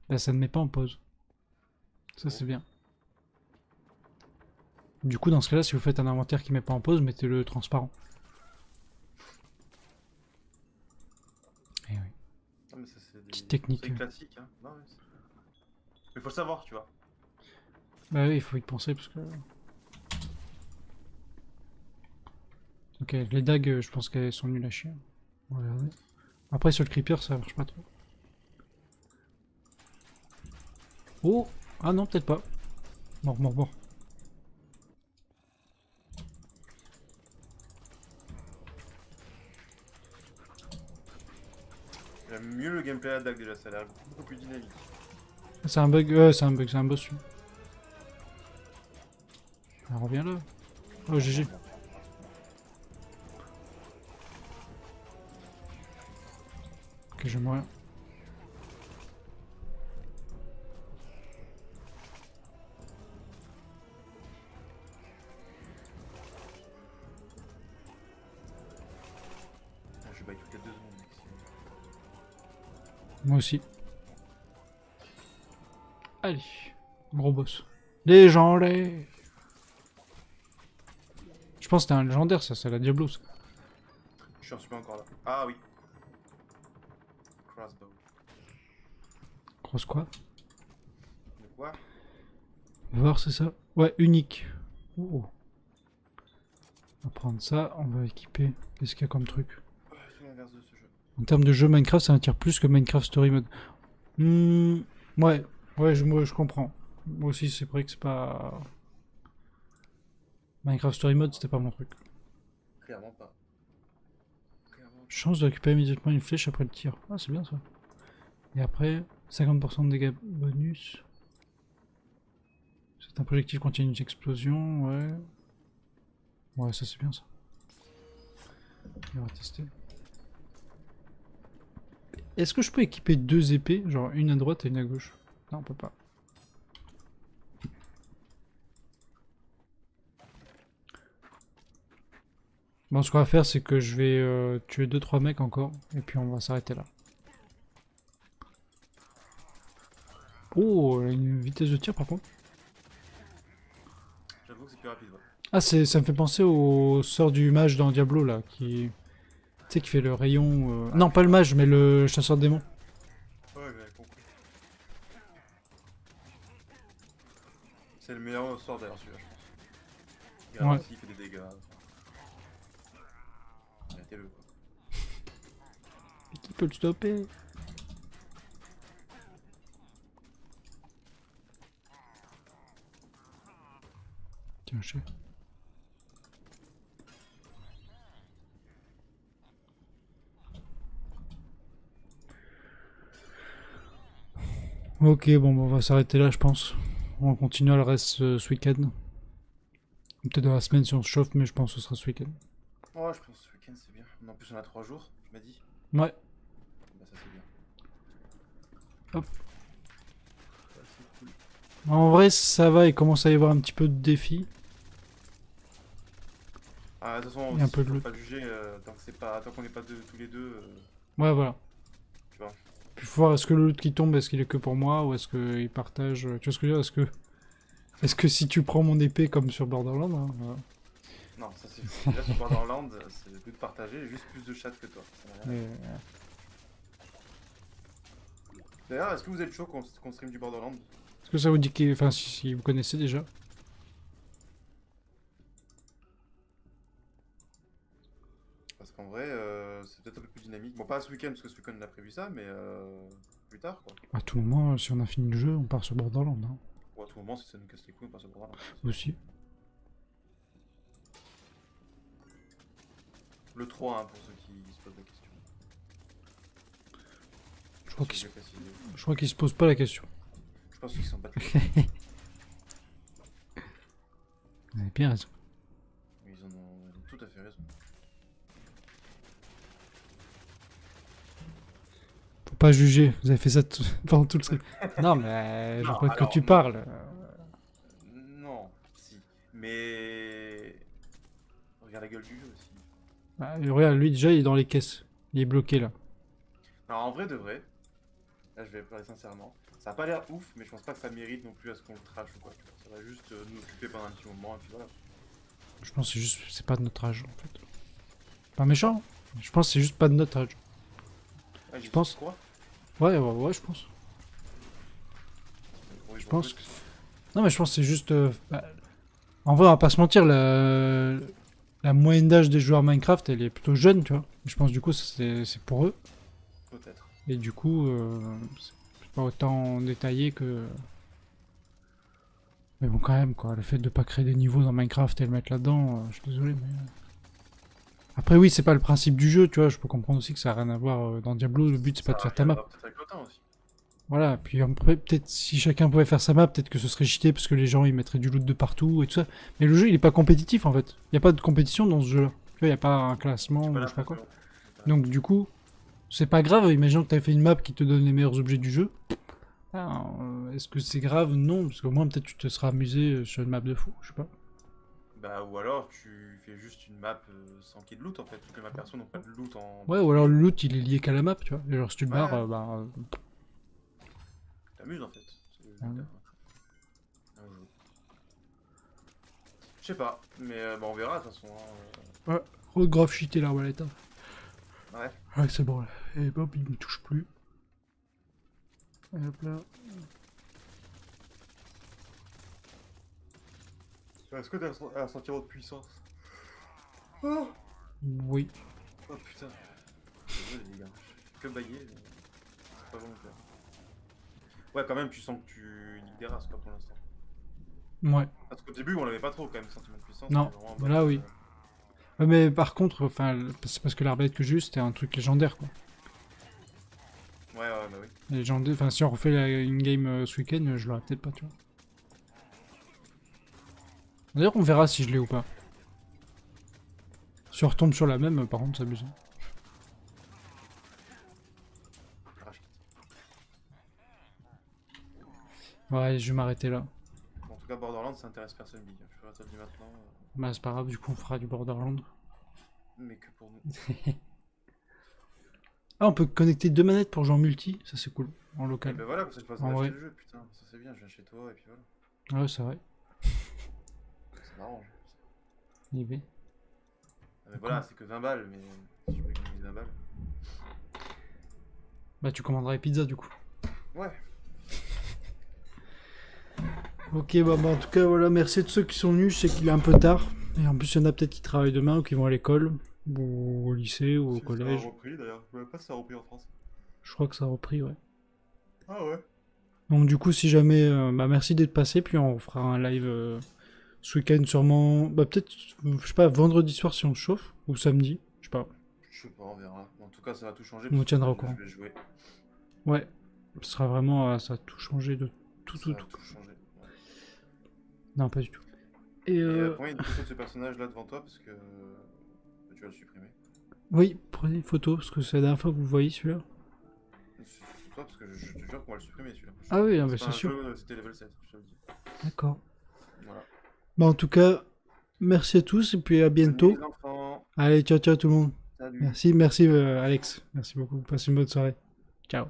bah ça ne met pas en pause. Ça c'est bien. Du coup, dans ce cas-là, si vous faites un inventaire qui met pas en pause, mettez-le transparent. Eh oui.
Non, mais ça, c'est des...
Petite technique.
C'est classique, hein. Non, mais faut le savoir, tu vois.
Bah oui, il faut y penser parce que... Ok, les dagues, je pense qu'elles sont nulles à chier. On va regarder. Après, sur le creeper, ça marche pas trop. Oh! Ah non, peut-être pas. Mort.
J'aime mieux le gameplay à la dague déjà, ça a l'air beaucoup plus dynamique.
C'est un bug, ouais, c'est un bug, c'est un boss. Celui. Ah, reviens là. Oh, GG. Ok, je vais mourir.
Je baille toutes les 2 secondes, mec.
Moi aussi. Allez. Gros boss. Légendaire. Je pense que c'était un légendaire, ça, c'est la Diablo. Ça.
Je suis super encore là. Ah oui. Crossbow.
Grosse quoi?
De quoi?
On va voir, c'est ça. Ouais, unique. Oh. On va prendre ça, on va équiper. Qu'est-ce qu'il y a comme truc?
C'est l'inverse de ce jeu.
En termes de jeu Minecraft, ça m'attire plus que Minecraft Story Mode. Ouais, moi, je comprends. Moi aussi, c'est vrai que c'est pas... Minecraft Story Mode, c'était pas mon truc.
Clairement pas. Clairement pas.
Chance de récupérer immédiatement une flèche après le tir. Ah, c'est bien ça. Et après, 50% de dégâts bonus. C'est un projectile contient une explosion, ouais. Ouais, ça c'est bien ça. On va tester. Est-ce que je peux équiper 2 épées, genre une à droite et une à gauche? Non, on peut pas. Bon, ce qu'on va faire, c'est que je vais tuer 2-3 mecs encore, et puis on va s'arrêter là. Oh, elle a une vitesse de tir par contre.
J'avoue que c'est plus rapide, ouais.
Ah, ça me fait penser au sort du mage dans Diablo là, qui... Tu sais, qui fait le rayon... Non, pas le mage, mais le chasseur de démons.
Ouais, j'ai compris. C'est le meilleur sort d'ailleurs celui-là, je pense. Il
Ouais.
ralentit, il fait des dégâts. Arrêtez-le quoi.
Qui peut le stopper? Tiens, je sais. Ok, bon, on va s'arrêter là, je pense. On va continuer le reste ce week-end. Peut-être dans la semaine si on se chauffe, mais je pense que ce sera ce week-end.
Ouais, je pense que ce week-end c'est bien. En plus, on a 3 jours, tu m'as dit.
Ouais.
Bah, ça c'est bien.
Hop.
Ça, c'est cool.
En vrai, ça va, il commence à y avoir un petit peu de défis.
Ah, de toute façon,
Il y a un peu de
faut
loot.
pas juger tant qu'on n'est pas tous les deux.
Ouais, voilà.
Tu vois.
Puis faut voir, est-ce que le loot qui tombe, est-ce qu'il est que pour moi, ou est-ce qu'il partage... Tu vois ce que je veux dire? Est-ce que si tu prends mon épée comme sur Borderlands, hein, voilà.
Non, ça c'est fou. Déjà sur Borderlands, c'est le but de partager, juste plus de chat que toi. Ça n'a rien à voir.
Mais,
D'ailleurs, est-ce que vous êtes chaud qu'on stream du Borderlands?
est-ce que ça vous dit que... Enfin, si vous connaissez déjà.
Parce qu'en vrai, c'est peut-être un peu plus dynamique. Bon, pas ce week-end, parce que ce week-end on a prévu ça, mais plus tard quoi.
À tout moment, si on a fini le jeu, on part sur Borderlands, hein.
Ou à tout moment, si ça nous casse les couilles, on passe au Borderlands.
Aussi.
Le 3, hein, pour ceux qui se posent la question.
Je crois
Si
qu'ils
j'ai précisé.
se posent pas la question.
Je pense qu'ils sont pas tous.
Vous avez bien raison.
Ils en ont tout à fait raison.
Faut pas juger, vous avez fait ça pendant tout le truc. Non, mais je
Non,
crois que
alors,
tu
non.
parles.
gueule du jeu aussi.
Bah, regarde, lui déjà il est dans les caisses. Il est bloqué là.
Alors en vrai de vrai, là je vais parler sincèrement, ça a pas l'air ouf, mais je pense pas que ça mérite non plus à ce qu'on le trash ou quoi. Tu vois. Ça va juste nous occuper pendant un petit moment et puis voilà.
Je pense que c'est juste, c'est pas de notre âge en fait. Pas méchant. Je pense que c'est juste pas de notre âge.
Ouais,
Je pense.
Quoi
Ouais, je pense.
Oui,
Je
bon,
pense
en fait,
que... Non mais je pense que c'est juste... En vrai, on va pas se mentir, la moyenne d'âge des joueurs Minecraft, elle est plutôt jeune, tu vois. Je pense du coup, c'est pour eux.
peut-être.
Et du coup, c'est pas autant détaillé que... Mais bon, quand même, quoi. Le fait de pas créer des niveaux dans Minecraft et le mettre là-dedans, je suis désolé, mais... Après, oui, c'est pas le principe du jeu, tu vois. Je peux comprendre aussi que ça a rien à voir dans Diablo. Le but, c'est pas de faire ta map.
Peut-être avec le temps aussi.
Voilà, puis après, peut-être si chacun pouvait faire sa map, peut-être que ce serait cheaté parce que les gens ils mettraient du loot de partout et tout ça. Mais le jeu il est pas compétitif en fait. Il y a pas de compétition dans ce jeu-là. Tu vois, il y a pas un classement
J'ai
ou
pas
je sais pas quoi.
l'impression.
Donc du coup, c'est pas grave. Imaginons que t'as fait une map qui te donne les meilleurs objets du jeu. Ah, est-ce que c'est grave? Non, parce qu'au moins peut-être tu te seras amusé sur une map de fou, je sais pas.
Bah ou alors tu fais juste une map sans qu'il y ait de loot en fait. Toutes les maps perso n'ont pas de loot en...
Ouais, ou alors le loot il est lié qu'à la map, tu vois. Et genre si tu le barres,
Ouais.
bah...
T'amuses en fait.
Ah ouais.
Un jeu. Je sais pas, mais bah, on verra de toute façon. Hein.
Ouais, grave cheaté la wallet. Hein.
Ouais.
Ouais, c'est bon là. Et Bob il me touche plus. Et hop là.
Est-ce que t'as un sentiment de puissance? Oh,
Oui.
oh putain. Désolé les gars, je fais que bailler, mais c'est pas volontaire. Ouais, quand même, tu sens que tu niques des races quoi pour l'instant.
Ouais.
Parce qu'au début, on l'avait pas trop quand même, sentiment de puissance.
Non,
c'était vraiment en mode,
là oui. Ouais, mais par contre, enfin, c'est parce que l'arbalète que j'ai eu, c'était un truc légendaire, quoi.
Ouais, bah oui.
Légendaire, enfin, si on refait une game ce week-end, je l'aurais peut-être pas, tu vois. D'ailleurs, on verra si je l'ai ou pas. Si on retombe sur la même, par contre, c'est amusant.
Rage kit.
Ouais, je vais m'arrêter là.
En tout cas, Borderlands, ça intéresse personne, Big. Je peux te le dire maintenant,
Bah, c'est pas grave, du coup, on fera du Borderland.
mais que pour nous.
Ah, on peut connecter 2 manettes pour jouer en multi, ça c'est cool, en
Et
local.
ben voilà, comme ça, je passe
En
à
vrai.
acheter le jeu, putain, ça c'est bien, je viens chez toi et puis voilà.
Ouais, c'est vrai.
Ça m'arrange.
IB.
Ah, mais voilà, c'est que 20 balles, mais si je peux économiser 20 balles.
Bah, tu commanderas les pizzas, du coup.
Ouais.
Ok, bah, en tout cas, voilà, merci à tous ceux qui sont venus. Je sais qu'il est un peu tard. Et en plus, il y en a peut-être qui travaillent demain ou qui vont à l'école, ou au lycée, ou au collège.
Ça a repris d'ailleurs, je ne savais pas si ça a repris en France.
Je crois que ça a repris, ouais.
Ah ouais.
Donc, du coup, si jamais. Bah, merci d'être passé. Puis, on fera un live ce week-end, sûrement. Bah, peut-être, je sais pas, vendredi soir si on se chauffe, ou samedi. Je sais pas.
Je sais pas, on verra. En tout cas, ça va tout changer.
On vous
parce que
tiendra au
je
courant.
vais jouer.
Ouais. Ce sera vraiment. Ça a tout changé de tout,
Ça
tout,
va
tout.
tout changer. Ouais.
Non, pas du tout. Et
Et combien il y a une photo de ce personnage là devant toi parce que tu vas le supprimer.
oui, prenez une photo, parce que c'est la dernière fois que vous voyez celui-là.
C'est toi parce que je te jure qu'on va le supprimer celui-là.
Ah oui,
C'est
bah,
pas
c'est
un
sûr.
jeu, c'était level 7, je te le dis.
D'accord.
Voilà.
Bah, en tout cas, merci à tous, et puis à bientôt.
Salut les enfants.
Allez, ciao, ciao tout le monde.
Salut.
Merci, merci Alex. Merci beaucoup. Passez une bonne soirée. Ciao.